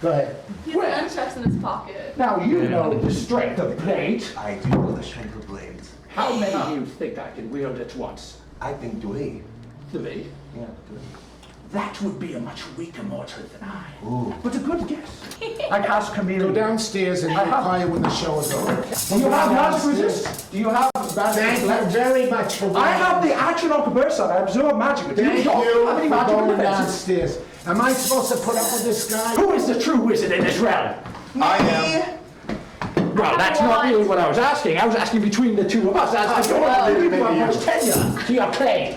Go ahead. He has nunchucks in his pocket. Now you know the strength of blade. I do know the strength of blades. How many do you think I can wield at once? I think 3. 3? Yeah, 3. That would be a much weaker mortal than I. Ooh. But a good guess. I cast chameleon. Go downstairs and we'll call you when the show is over. Do you have magic resist? Do you have Thank you very much for I have the action of conversion. I absorb magic. Thank you How many for magic going defenses? downstairs. Am I supposed to put up with this guy? Who is the true wizard in this realm? I am. Well, that's not really what I was asking. I was asking between the two of us. I don't want to leave you much tenure to your claim.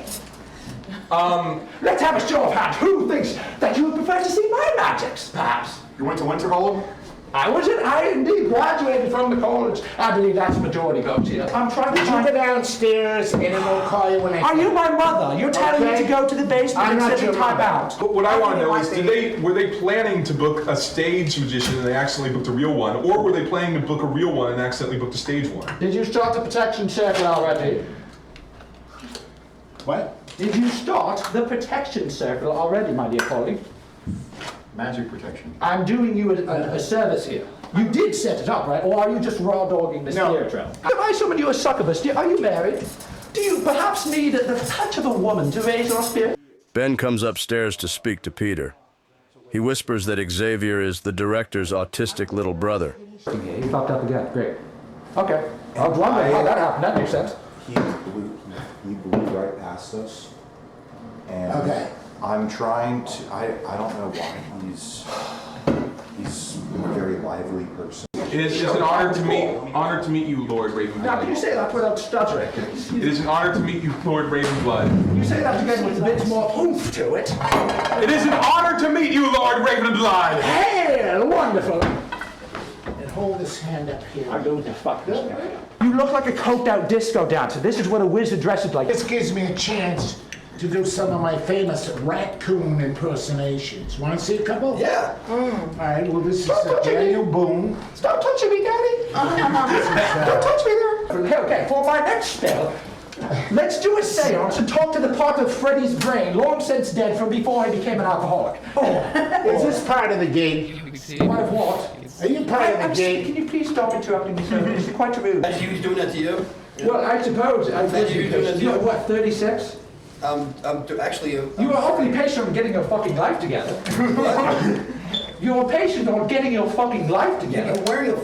Let's have a show of hands. Who thinks that you would prefer to see my magics, perhaps? You went to Winterhold? I indeed graduated from the college. I believe that's the majority vote here. I'm trying to Would you go downstairs and then we'll call you when I Are you my mother? You're telling me Okay. to go to the basement I'm and not sit your in time mother. out. But what I want to know is, were they planning to book a stage magician and they accidentally booked a real one, or were they planning to book a real one and accidentally booked a stage one? Did you start the protection circle already? What? Did you start the protection circle already, my dear colleague? Magic protection. I'm doing you a service here. You did set it up, right? Or are you just raw dogging the spirit realm? If I summon you a succubus, are you married? Do you perhaps need the touch of a woman to raise your spirit? Ben comes upstairs to speak to Peter. He whispers that Xavier is the director's autistic little brother. Okay, he fucked up again. Great. Okay. I was wondering how that happened. That makes sense. He blew right past us. And Okay. I'm trying to, I don't know why he's a very lively person. It is an honor to meet you, Lord Ravenblood. Now, can you say that without stuttering? It is an honor to meet you, Lord Ravenblood. You say that again with a bit more oomph to it. It is an honor to meet you, Lord Ravenblood. Hey, wonderful. And hold his hand up here. I'm going to fuck this guy. You look like a coked out disco dancer. This is what a wizard dresses like. This gives me a chance to do some of my famous raccoon impersonations. Want to see a couple? Yeah. All right, well, this is Daniel Boone. Stop touching me, Daddy. Don't touch me there. Okay, for my next spell, let's do a seance and talk to the part of Freddy's brain long since dead from before he became an alcoholic. Is this part of the gig? Part of what? Are you part of the gig? Can you please stop interrupting me, sir? This is quite rude. As you was doing that to you? Well, I suppose. You're what, 36? Actually, you are awfully patient on getting your fucking life together. You're patient on getting your fucking life together.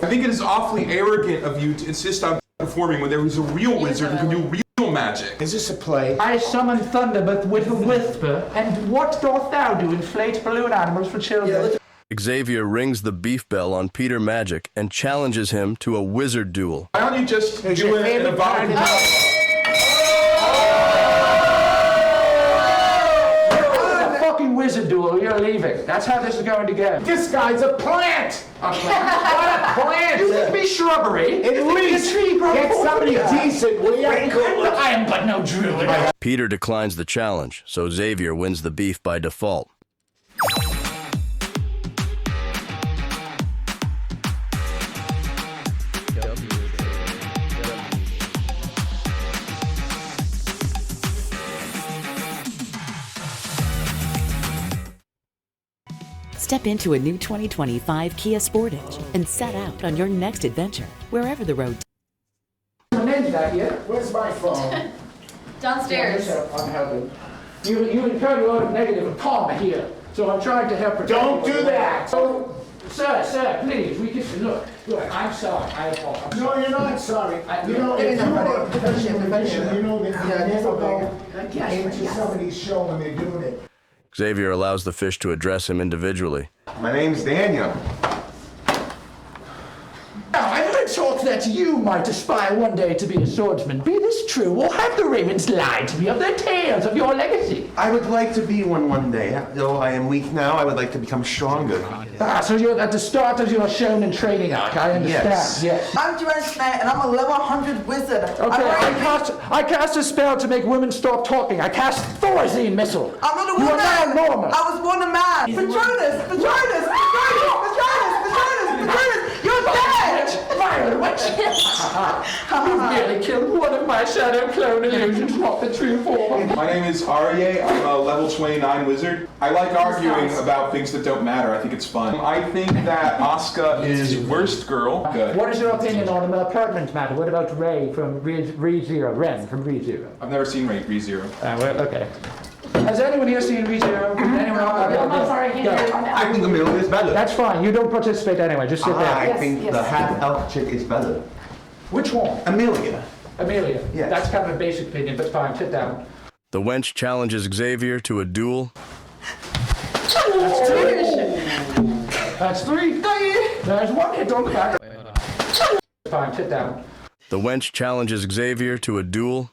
I think it is awfully arrogant of you to insist on performing when there is a real wizard who can do real magic. Is this a play? I summon thunder but with a whisper, and what doth thou do? Inflate balloon animals for children. Xavier rings the beef bell on Peter Magic and challenges him to a wizard duel. Why don't you just do it in a volume? Wizard duel, you're leaving. That's how this is going to go. This guy's a plant! What a plant! You can be shrubbery. At least get somebody decent, will you? I am but no druid. Peter declines the challenge, so Xavier wins the beef by default. Step into a new 2025 Kia Sportage and set out on your next adventure, wherever the road Where's my phone? Downstairs. I'm helping. You incurred a lot of negative karma here, so I'm trying to help protect you. Don't do that! So, sir, please, we can look, I'm sorry. No, you're not sorry. You know, if you are a professional musician, you know that you never go into somebody's show when they're doing it. Xavier allows the fish to address him individually. My name's Daniel. Now, I've heard talk that you might aspire one day to be a swordsman. Be this true, or have the ravens lied to me of their tales of your legacy? I would like to be one day. Though I am weak now, I would like to become stronger. So you're at the start of your shonen training arc, I understand. Yes. I'm Durant Knight, and I'm a level 100 wizard. Okay, I cast a spell to make women stop talking. I cast Thorazine missile. I'm not a You woman. are now normal. I was born a man. Patronus! You're dead! Violet witch! You've nearly killed one of my shadow clone illusions, not the true form. My name is Aryeh. I'm a level 29 wizard. I like arguing about things that don't matter. I think it's fun. I think that Asuka is worst girl. Good. What is your opinion on the pertinent matter? What about Ray from ReZero? Ren from ReZero? I've never seen ReZero. Well, okay. Has anyone here seen ReZero? Anyone else? I'm sorry, I can't hear you. I think Amelia is better. That's fine. You don't participate anyway. Just sit there. I think the half-elf chick is better. Which one? Amelia. Amelia. Yes. That's kind of a basic opinion, but fine. Sit down. The wench challenges Xavier to a duel. That's three. There's one hit on crack. Fine. Sit down. The wench challenges Xavier to a duel.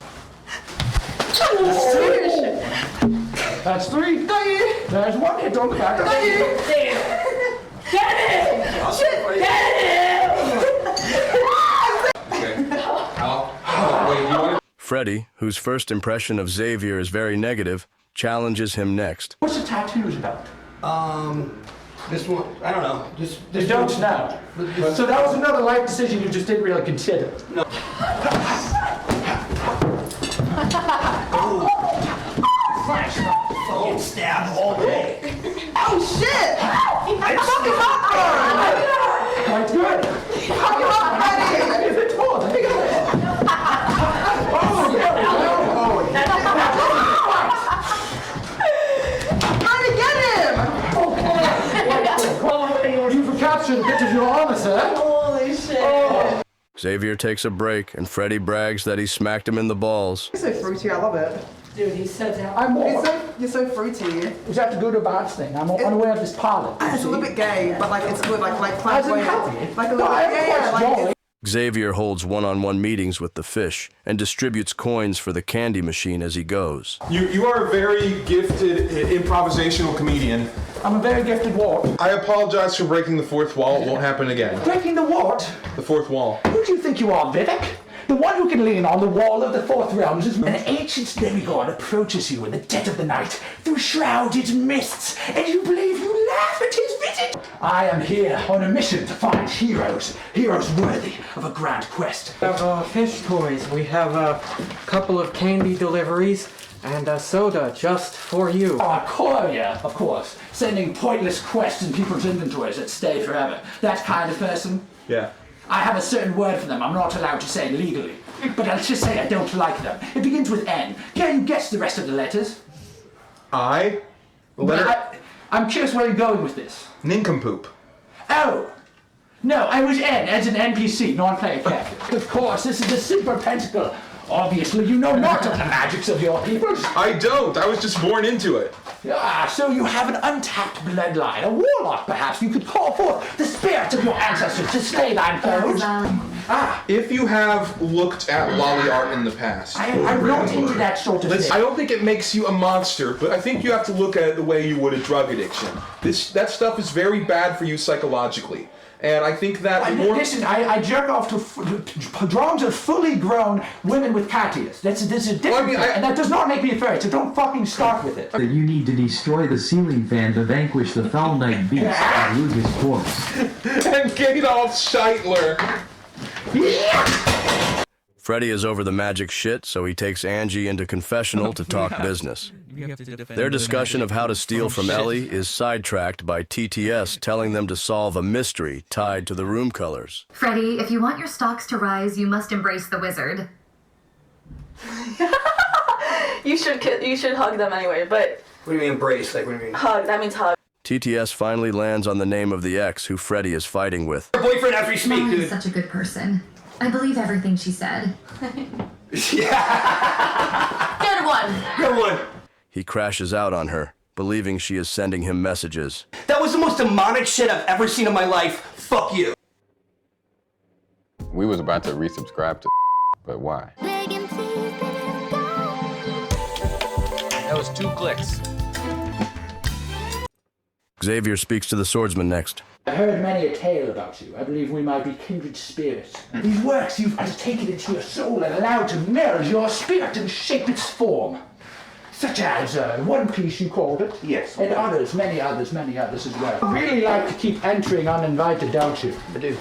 That's three. There's one hit on crack. Freddy, whose first impression of Xavier is very negative, challenges him next. What's the tattoos about? This one, I don't know. You don't know. So that was another life decision you just didn't really consider. No. Fucking stab all day. Oh shit! I fucking popcorn! Quite good. Fucking popcorn! Is it more? Think of it. Trying to get him! You've captured a bit of your honor, sir. Holy shit! Xavier takes a break, and Freddy brags that he smacked him in the balls. It's so fruity, I love it. Dude, he's so down. I'm more. You're so fruity. Is that a good or bad thing? I'm unaware of this pilot. It's a little bit gay, but like it's good, like As in way. happy? Like a little bit, yeah, like it's, Xavier holds one-on-one meetings with the fish and distributes coins for the candy machine as he goes. You are a very gifted improvisational comedian. I'm a very gifted what? I apologize for breaking the fourth wall. It won't happen again. Breaking the what? The fourth wall. Who do you think you are, Vivek? The one who can lean on the wall of the fourth realms is an ancient demigod approaches you in the dead of the night through shrouded mists, and you believe you laugh at his visit. I am here on a mission to find heroes worthy of a grand quest. We have fish toys. We have a couple of candy deliveries and a soda just for you. A courier, of course, sending pointless quests in people's inventories that stay forever. That kind of person. Yeah. I have a certain word for them I'm not allowed to say legally, but let's just say I don't like them. It begins with N. Can you guess the rest of the letters? I? I'm curious where you're going with this. Nincompoop. Oh! No, I was N, as an NPC, non-player character. Of course, this is a super pentacle. Obviously, you know not of the magics of your peoples. I don't. I was just born into it. Ah, so you have an untapped bloodline. A warlock, perhaps. You could call forth the spirit of your ancestors to slay thine foes. If you have looked at lolly art in the past. I'm not into that sort of thing. I don't think it makes you a monster, but I think you have to look at it the way you would a drug addiction. That stuff is very bad for you psychologically. And I think that Listen, I jerk off to drawings of fully grown women with cat ears. This is a different thing, and that does not make me a fairy, so don't fucking start with it. You need to destroy the ceiling fan to vanquish the foul night beast and loot his corpse. And Gadolf Scheitler. Freddy is over the magic shit, so he takes Angie into confessional to talk business. Their discussion of how to steal from Ellie is sidetracked by TTS telling them to solve a mystery tied to the room colors. Freddy, if you want your stocks to rise, you must embrace the wizard. You should hug them anyway, but... What do you mean embrace? Like, what do you mean? Hug, that means hug. TTS finally lands on the name of the ex who Freddy is fighting with. Her boyfriend after you speak, Molly dude. is such a good person. I believe everything she said. Good one. Good one. He crashes out on her, believing she is sending him messages. That was the most demonic shit I've ever seen in my life. Fuck you. We was about to resubscribe to, but why? That was 2 clicks. Xavier speaks to the swordsman next. I heard many a tale about you. I believe we might be kindred spirits. These works you've taken into your soul and allowed to merge your spirit and shape its form. Such as One Piece, you called it. Yes. And others, many others as well. You really like to keep entering uninvited, don't you? I do.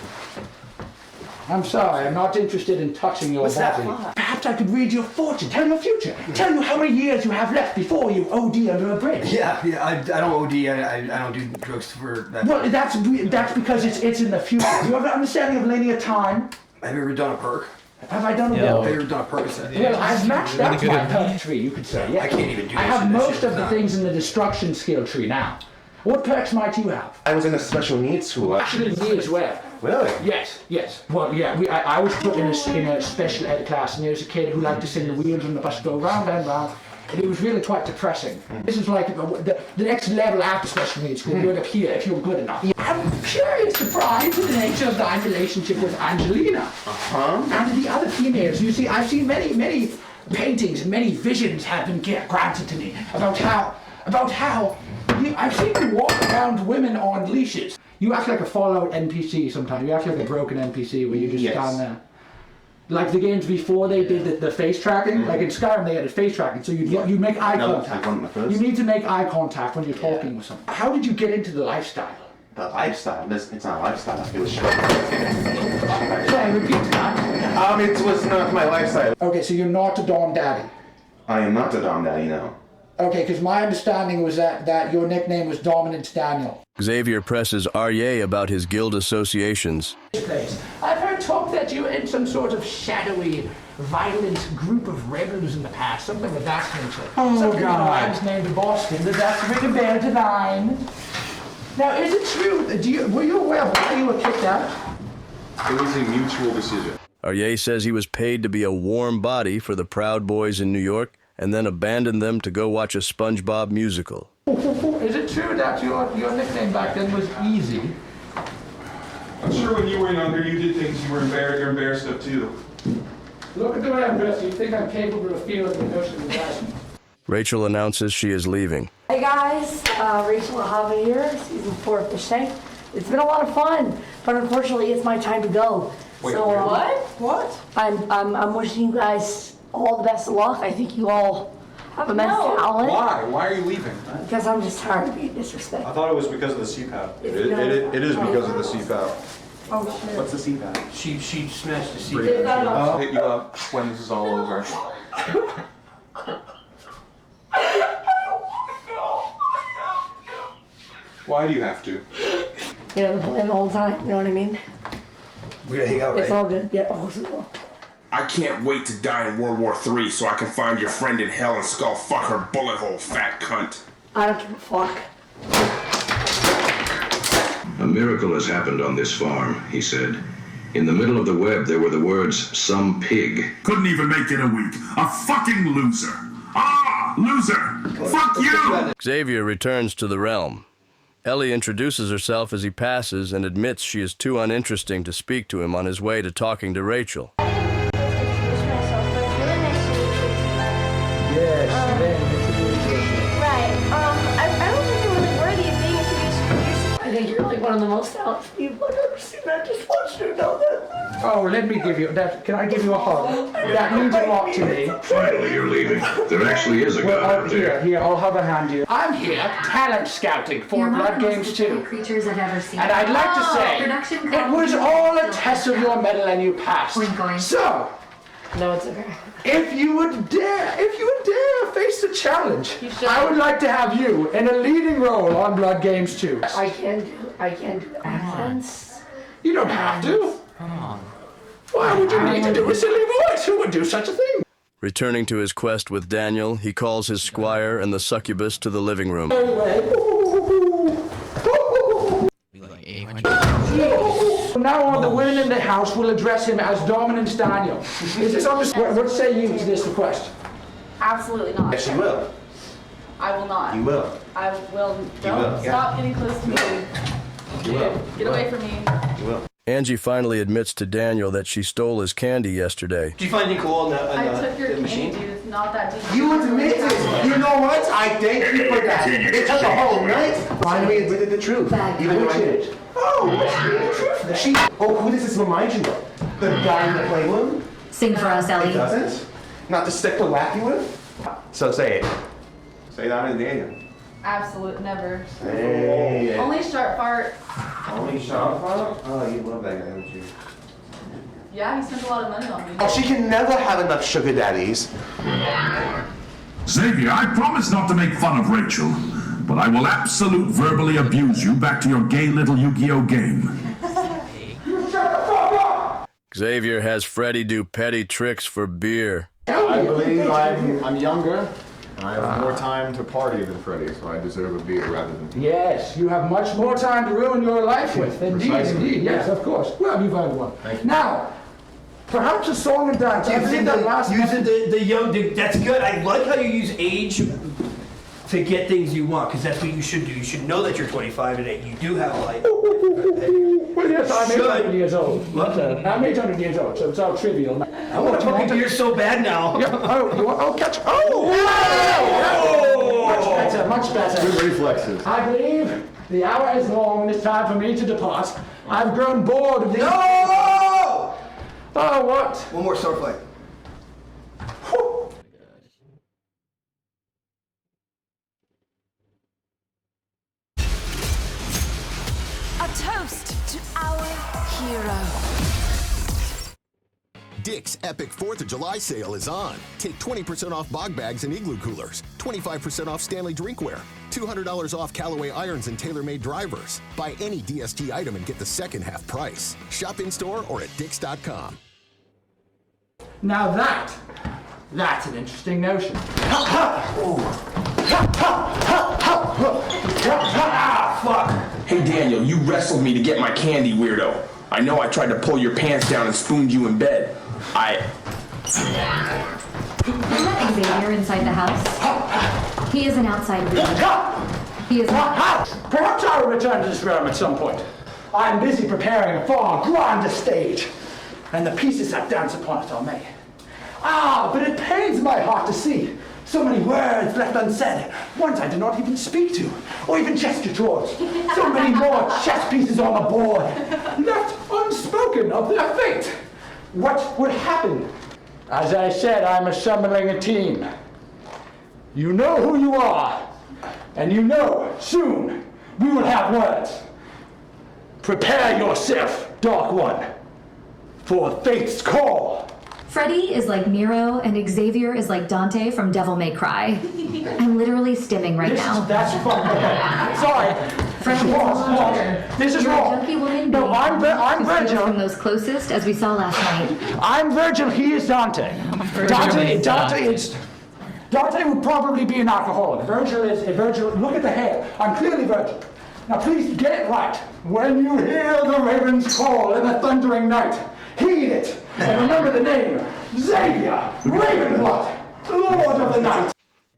I'm sorry, I'm not interested in touching your body. Perhaps I could read your fortune, tell your future, tell you how many years you have left before you OD under a bridge. Yeah, I don't OD, I don't do drugs for that. Well, that's because it's in the future. Do you have an understanding of linear time? Have you ever done a perk? Have I done a Have what? you ever done a Percocet? Well, I've matched out my perk tree, you could say. Yeah. I can't even do I this have shit. most of the things in the destruction skill tree now. What perks might you have? I was in a special needs school. Actually, me as well. Really? Yes. Well, yeah, I was put in a special ed class, and there was a kid who liked to sing the wheels on the bus go round and round, and it was really quite depressing. This is like the next level after special needs school. You're up here if you're good enough. I'm curious surprised at the nature of thy relationship with Angelina. And the other females. You see, I've seen many paintings and many visions have been granted to me about how I've seen you walk around women on leashes. You act like a Fallout NPC sometimes. You act like a broken NPC where you just stand there. Like the games before they did the face tracking. Like in Skyrim they added face tracking, so you make eye contact. You need to make eye contact when you're talking with someone. How did you get into the lifestyle? The lifestyle? It's not a lifestyle. It was short. Sorry, repeat that. It was not my lifestyle. Okay, so you're not a Dom Daddy. I am not a Dom Daddy, no. Okay, because my understanding was that your nickname was Dominant Daniel. Xavier presses Aryeh about his guild associations. I've heard talk that you were in some sort of shadowy, violent group of rebels in the past, something of that nature. Oh, something God. Something named Boston. Does that ring a bell to thine? Now, is it true? Were you aware of why you were kicked out? It was a mutual decision. Aryeh says he was paid to be a warm body for the Proud Boys in New York, and then abandoned them to go watch a SpongeBob musical. Is it true that your nickname back then was Easy? I'm sure when you were younger, you did things you're embarrassed of too. Look at the way I'm dressed. You think I'm capable of feeling the notion of fashion? Rachel announces she is leaving. Hey guys, Rachel Ahava here, season 4 of Fishtank. It's been a lot of fun, but unfortunately it's my time to go. Wait, so really? What? I'm wishing you guys all the best of luck. I think you all have immense talent. Why? Why are you leaving? Because I'm just tired of being disrespected. I thought it was because of the CPAP. It is because of the CPAP. Oh shit. What's the CPAP? She smashed the Did that I'll hit you up when this is all over. Why do you have to? You know, the plan the whole time, you know what I mean? We're gonna hang out, It's right? all good. Yeah, oh, I can't wait to die in World War III so I can find your friend in hell and skull fuck her bullet hole, fat cunt. I don't give a fuck. A miracle has happened on this farm, he said. In the middle of the web, there were the words, some pig. Couldn't even make it a week. A fucking loser. Ah, loser. Fuck you. Xavier returns to the realm. Ellie introduces herself as he passes and admits she is too uninteresting to speak to him on his way to talking to Rachel. I think you're like one of the most talented people I've ever seen. I just want you to know that. Oh, let me give you that. Can I give you a hug? That means a lot to me. Finally, you're leaving. There actually is a guy out there. Here, I'll have a hand here. I'm here talent scouting for Blood Games 2. Creatures I've ever seen. And I'd like to say, it was all a test of your mettle and you passed. So, No, it's okay. if you would dare face the challenge, I would like to have you in a leading role on Blood Games 2. I can do accents. You don't have to. Why would you need to do a silly voice? Who would do such a thing? Returning to his quest with Daniel, he calls his squire and the succubus to the living room. Now on, the women in the house will address him as Dominant Daniel. Is this understood? What say you to this request? Absolutely not. Yes, you will. I will not. You will. I will. Don't stop getting close to me. You will. Get away from me. You will. Angie finally admits to Daniel that she stole his candy yesterday. Did you find anything cool on I took your the machine? candy, dude. It's not that deep. You admit it! You know what? I thank you for that. It took a whole night. Finally admitted the truth. Even though I did it. Oh, who does this remind you of? The guy in the playroom? Sing for us, Ellie. It doesn't? Not the stick to whack you with? So say it. Say that in Daniel. Absolute never. Hey. Only sharp fart. Only sharp fart? Oh, you love that guy, don't you? Yeah, he spent a lot of money on me. Oh, she can never have enough sugar daddies. Xavier, I promise not to make fun of Rachel, but I will absolute verbally abuse you back to your gay little Yu-Gi-Oh game. Xavier has Freddy do petty tricks for beer. I believe I'm younger, and I have more time to party than Freddy, so I deserve a beer rather than... Yes, you have much more time to ruin your life with. Indeed, yes, of course. Well, you've had one. Thank you. Now, perhaps a song and dance. I believe that last Using the young, that's good. I like how you use age to get things you want, because that's what you should do. You should know that you're 25 and that you do have life. Well, yes, I'm 800 years old. What? I'm 800 years old, so it's all trivial. I want to fucking beer so bad now. Yeah, catch. Much better. Good reflexes. I believe the hour is long and it's time for me to depart. I've grown bored of the... No! Oh, what? One more sword fight. A toast to our hero. Dick's Epic 4th of July sale is on. Take 20% off bog bags and igloo coolers, 25% off Stanley drinkware, $200 off Callaway irons and TaylorMade drivers. Buy any DST item and get the second half price. Shop in store or at dicks.com. Now that's an interesting notion. Fuck! Hey Daniel, you wrestled me to get my candy, weirdo. I know I tried to pull your pants down and spooned you in bed. You're letting Xavier inside the house? He is an outside leader. He is not. Perhaps I will return to this realm at some point. I am busy preparing a far grander stage, and the pieces that dance upon it are many. But it pains my heart to see so many words left unsaid, ones I did not even speak to, or even gesture towards. So many more chess pieces on the board, left unspoken of their fate. What would happen? As I said, I'm assembling a team. You know who you are, and you know soon we will have words. Prepare yourself, Dark One, for fate's call. Freddy is like Nero, and Xavier is like Dante from Devil May Cry. I'm literally stimming right now. That's fucking sorry. Freddy is wrong. This is You're wrong. a junkie woman. No, I'm Virgil. From those closest, as we saw last night. I'm Virgil. He is Dante. Dante would probably be an alcoholic. Virgil. Look at the hair. I'm clearly Virgil. Now please get it right. When you hear the raven's call in the thundering night, heed it. And remember the name, Xavier Ravenblood, Lord of the Night.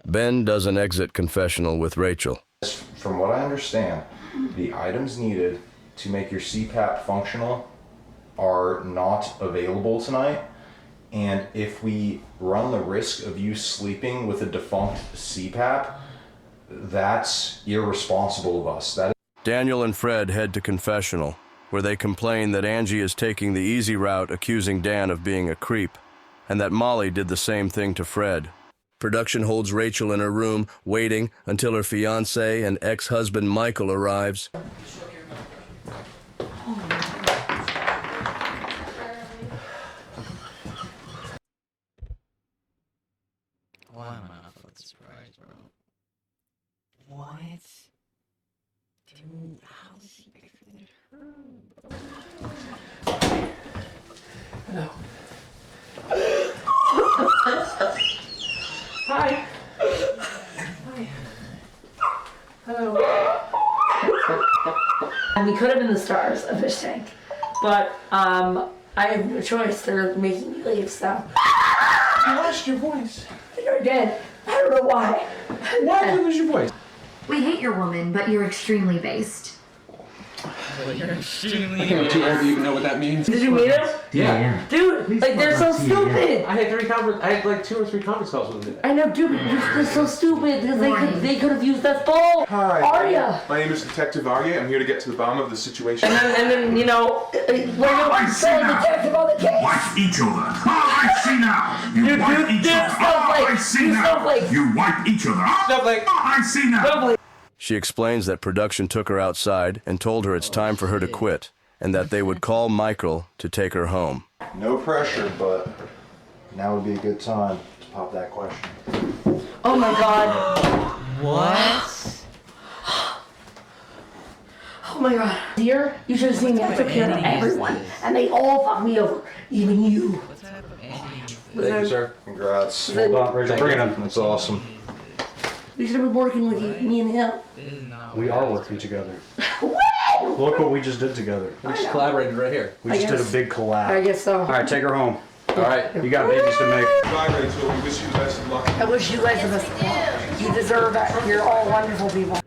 Ben does an exit confessional with Rachel. From what I understand, the items needed to make your CPAP functional are not available tonight. And if we run the risk of you sleeping with a defunct CPAP, that's irresponsible of us. Daniel and Fred head to confessional, where they complain that Angie is taking the easy route accusing Dan of being a creep, and that Molly did the same thing to Fred. Production holds Rachel in her room, waiting until her fiancé and ex-husband Michael arrives. Why am I not fucking surprised, bro? What? Dude, how is he bigger than her? Hello. Hi. Hi. Hello. And we could have been the stars of Fishtank, but I have no choice. They're making me leave, so. You lost your voice. I did. I don't know why. Why did you lose your voice? We hate your woman, but you're extremely based. You're extremely. I think I'm too old to even know what that means. Did you meet him? Yeah. Dude, like they're so stupid. I had like 2 or 3 conference calls with him. I know, dude, they're so stupid because they could have used that phone. Hi. Arya. My name is Detective Arya. I'm here to get to the bottom of the situation. And then you know, I see now. detective on the case. Wipe each other. I see now. You wipe each other. I see now. You wipe each other. I see now. She explains that production took her outside and told her it's time for her to quit, and that they would call Michael to take her home. No pressure, but now would be a good time to pop that question. Oh my god. What? Oh my god. Dear, you should have seen me. I took care of everyone. And they all fucked me over. Even you. Thank you, sir. Congrats. Well done, Rachel. Bring it in. That's awesome. We should have been working with you, me and him. We are working together. When? Look what we just did together. We just collaborated right here. We just did a big collab. I guess so. All right, take her home. All right. You got babies to make. Bye, Rachel. We wish you the best of luck. I wish you guys the best of luck. You deserve it. You're all wonderful people.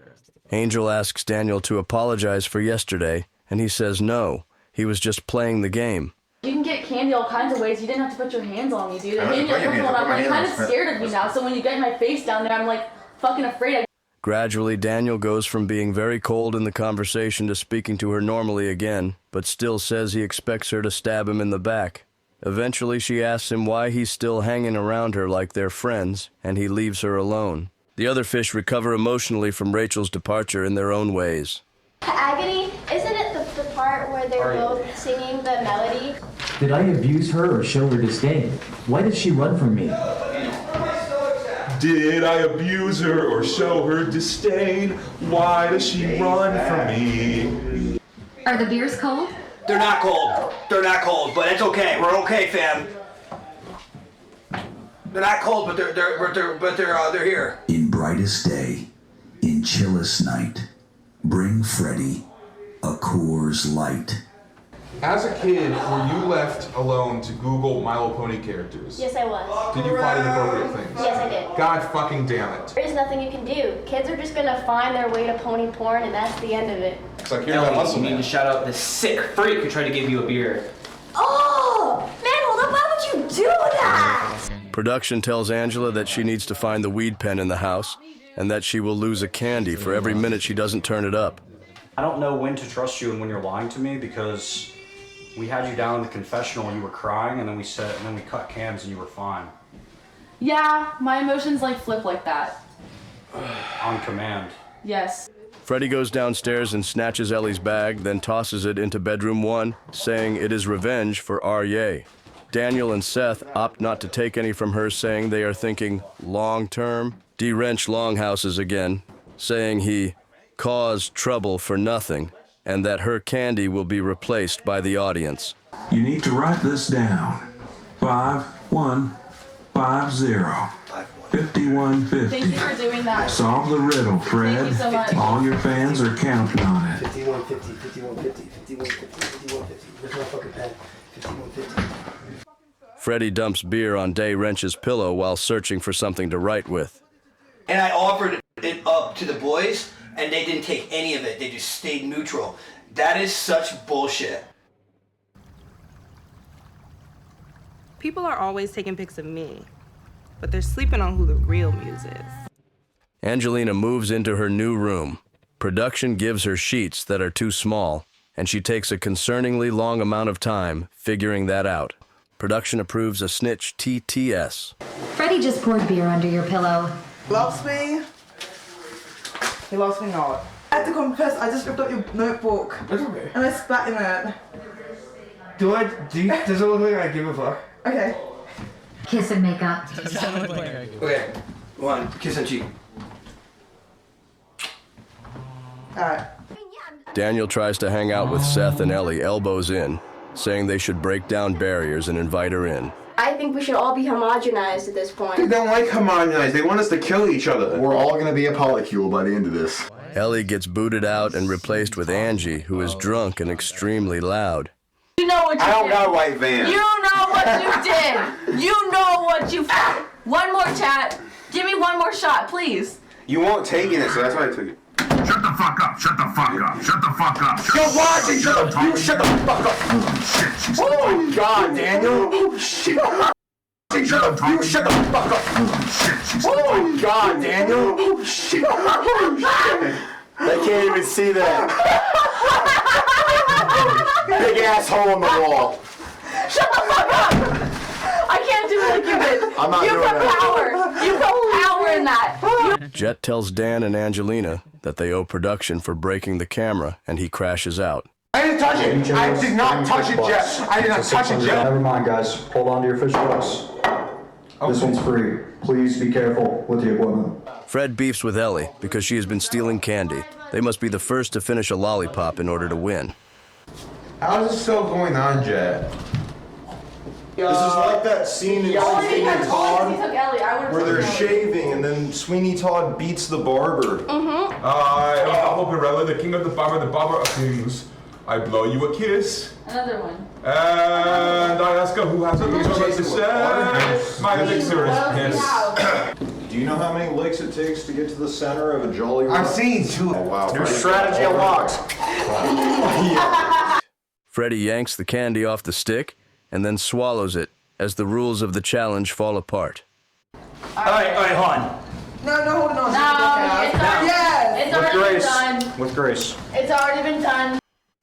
Angel asks Daniel to apologize for yesterday, and he says no, he was just playing the game. You can get candy all kinds of ways. You didn't have to put your hands on me, dude. I I wasn't gave you a putting your couple, hands- and I'm like I put my kind of hands on scared of you now. So when you get my face down there, I'm like fucking afraid. Gradually, Daniel goes from being very cold in the conversation to speaking to her normally again, but still says he expects her to stab him in the back. Eventually, she asks him why he's still hanging around her like they're friends, and he leaves her alone. The other fish recover emotionally from Rachel's departure in their own ways. Agony, isn't it the part where they're both singing the melody? Did I abuse her or show her disdain? Why did she run from me? Did I abuse her or show her disdain? Why does she run from me? Are the beers cold? They're not cold. They're not cold, but it's okay. We're okay, fam. They're not cold, but they're here. In brightest day, in chillest night, bring Freddy a Coors Light. As a kid, were you left alone to Google My Little Pony characters? Yes, I was. Did you find inappropriate things? Yes, I God fucking damn it. There's nothing you can do. Kids are just gonna find their way to pony porn, and that's the end of it. It's like you're you need to shout out this sick freak who tried to give you a beer. Oh! Man, hold up, why would you do that? Production tells Angela that she needs to find the weed pen in the house and that she will lose a candy for every minute she doesn't turn it up. I don't know when to trust you and when you're lying to me because we had you down in the confessional and you were crying, and then we cut cams and you were fine. Yeah, my emotions like flip like that. On command. Yes. Freddie goes downstairs and snatches Ellie's bag, then tosses it into bedroom 1, saying it is revenge for Aryeh. Daniel and Seth opt not to take any from her, saying they are thinking long-term. D-Wrench longhouses again, saying he caused trouble for nothing and that her candy will be replaced by the audience. You need to write this down. 5150 5150. Thank you for doing that. Solve the riddle, Fred. Thank you so much. All your fans are counting on it. 5150, 5150, 5150, 5150. Where's my fucking pen? 5150. Freddie dumps beer on D-Wrench's pillow while searching for something to write with. And I offered it up to the boys, and they didn't take any of it. They just stayed neutral. That is such bullshit. People are always taking pics of me, but they're sleeping on who the real muse is. Angelina moves into her new room. Production gives her sheets that are too small, and she takes a concerningly long amount of time figuring that out. Production approves a snitch TTS. Freddie just poured beer under your pillow. Loves me. He loves me not. I have to confess, I just ripped up your notebook. That's okay. And I spat in it. Does it look like I give a fuck? Okay. Kiss and make up. Okay. One, kiss on cheek. Alright. Daniel tries to hang out with Seth and Ellie, elbows in, saying they should break down barriers and invite her in. I think we should all be homogenized at this point. They don't like homogenized. They want us to kill each other. We're all gonna be a polycule by the end of this. Ellie gets booted out and replaced with Angie, who is drunk and extremely loud. You know what you did. I don't got a white van. You know what you did. You know what you... One more chat. Give me one more shot, please. You won't take it, so that's why I took it. Shut the fuck up, shut the fuck up, shut the fuck up. You're watching, shut up, you shut the fuck up. Oh my god, Daniel. Oh shit. Shut up, you shut the fuck up. Oh my god, Daniel. Oh shit. Oh shit. They can't even see that. Big asshole on the wall. Shut the fuck up! I can't do it like you did. I'm not doing that. You put power in that. Jet tells Dan and Angelina that they owe production for breaking the camera, and he crashes out. I didn't touch it. I did not touch it, Jeff. I did not touch it, Jeff. Never mind, guys. Hold on to your fish hooks. This one's free. Please be careful with the equipment. Fred beefs with Ellie because she has been stealing candy. They must be the first to finish a lollipop in order to win. How's this still going on, Jet? This is like that scene in Sweeney Todd Ellie. where they're shaving and then Sweeney Todd beats the barber. I hope Pirelli, the king of the barber of kings. I blow you a kiss. Another one. And I ask her who has a piece to say. My elixir is piss. Do you know how many licks it takes to get to the center of a Jolly Roger? I've seen two. Oh, wow. New strategy unlocked. Freddie yanks the candy off the stick and then swallows it as the rules of the challenge fall apart. Alright, hon. No, hold on. It's already been done. With grace. It's already been done.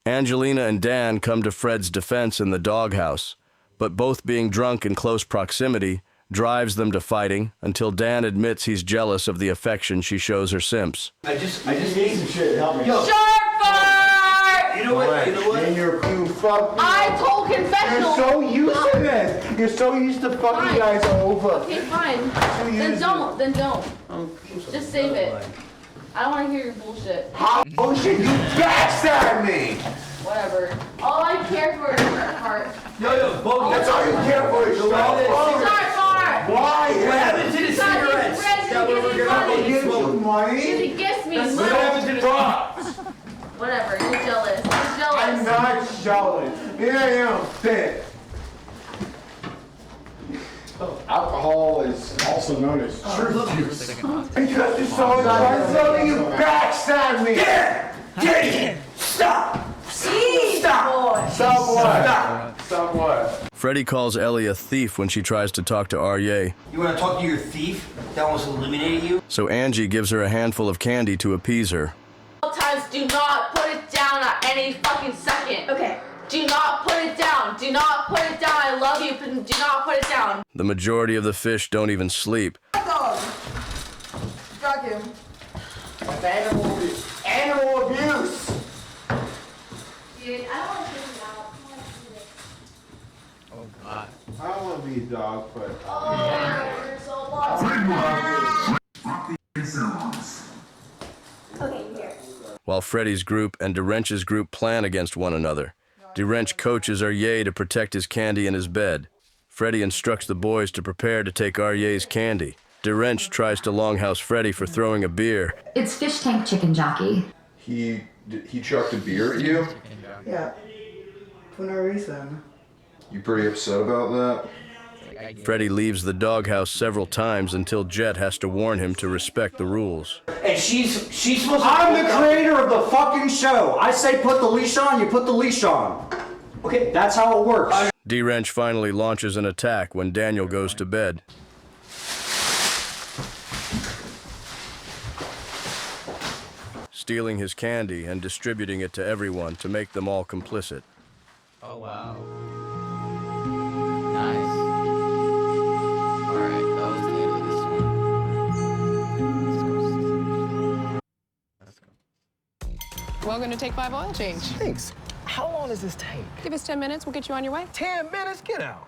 Angelina and Dan come to Fred's defense in the doghouse, but both being drunk in close proximity drives them to fighting until Dan admits he's jealous of the affection she shows her simps. I just need some shit. Help me. Sharp fire! You know what? And you fuck. I told confessional. You're so used to this. You're so used to fucking you guys over. Okay, fine. Then don't. Just save it. I don't want to hear your bullshit. How bullshit? You backstabbed me. Whatever. All I care for is your heart. Yo, both. That's all you care for is your love. Sharp fire! Why? What happened to the cigarettes? That we were gonna give you money. He gets me. What happened to the dogs? Whatever. You're jealous. You're jealous. I'm not jealous. Yeah, I am. Bitch. I Alcohol is also known as truth juice. Because you're so excited, you backstab me! Get it! Stop! Stop! Stop what? Stop what? Freddy calls Ellie a thief when she tries to talk to Aryeh, You want to talk to your thief that almost eliminated you? so Angie gives her a handful of candy to appease her. Times, do not put it down at any fucking second. Okay. Do not put it down. Do not put it down. I love you, but do not put it down. The majority of the fish don't even sleep. Dog. Drag him. That's animal abuse. Dude, I don't want to take him out. Oh God. I don't want to be a dog, but. You're so lost. Okay, here. While Freddy's group and DeWrench's group plan against one another, DeWrench coaches Aryeh to protect his candy in his bed. Freddy instructs the boys to prepare to take Aryeh's candy. DeWrench tries to longhouse Freddy for throwing a beer. It's Fishtank Chicken Jockey. He chucked a beer at you? Yeah. For no reason. You pretty upset about that? Freddy leaves the doghouse several times until Jet has to warn him to respect the rules. And she's supposed to. I'm the creator of the fucking show. I say put the leash on, you put the leash on. Okay. That's how it works. DeWrench finally launches an attack when Daniel goes to bed. Stealing his candy and distributing it to everyone to make them all complicit. Oh, wow. Nice. Alright, that was the end of this one. Welcome to Take 5 Oil Change. Thanks. How long does this take? Give us 10 minutes, we'll get you on your way. 10 minutes? Get out.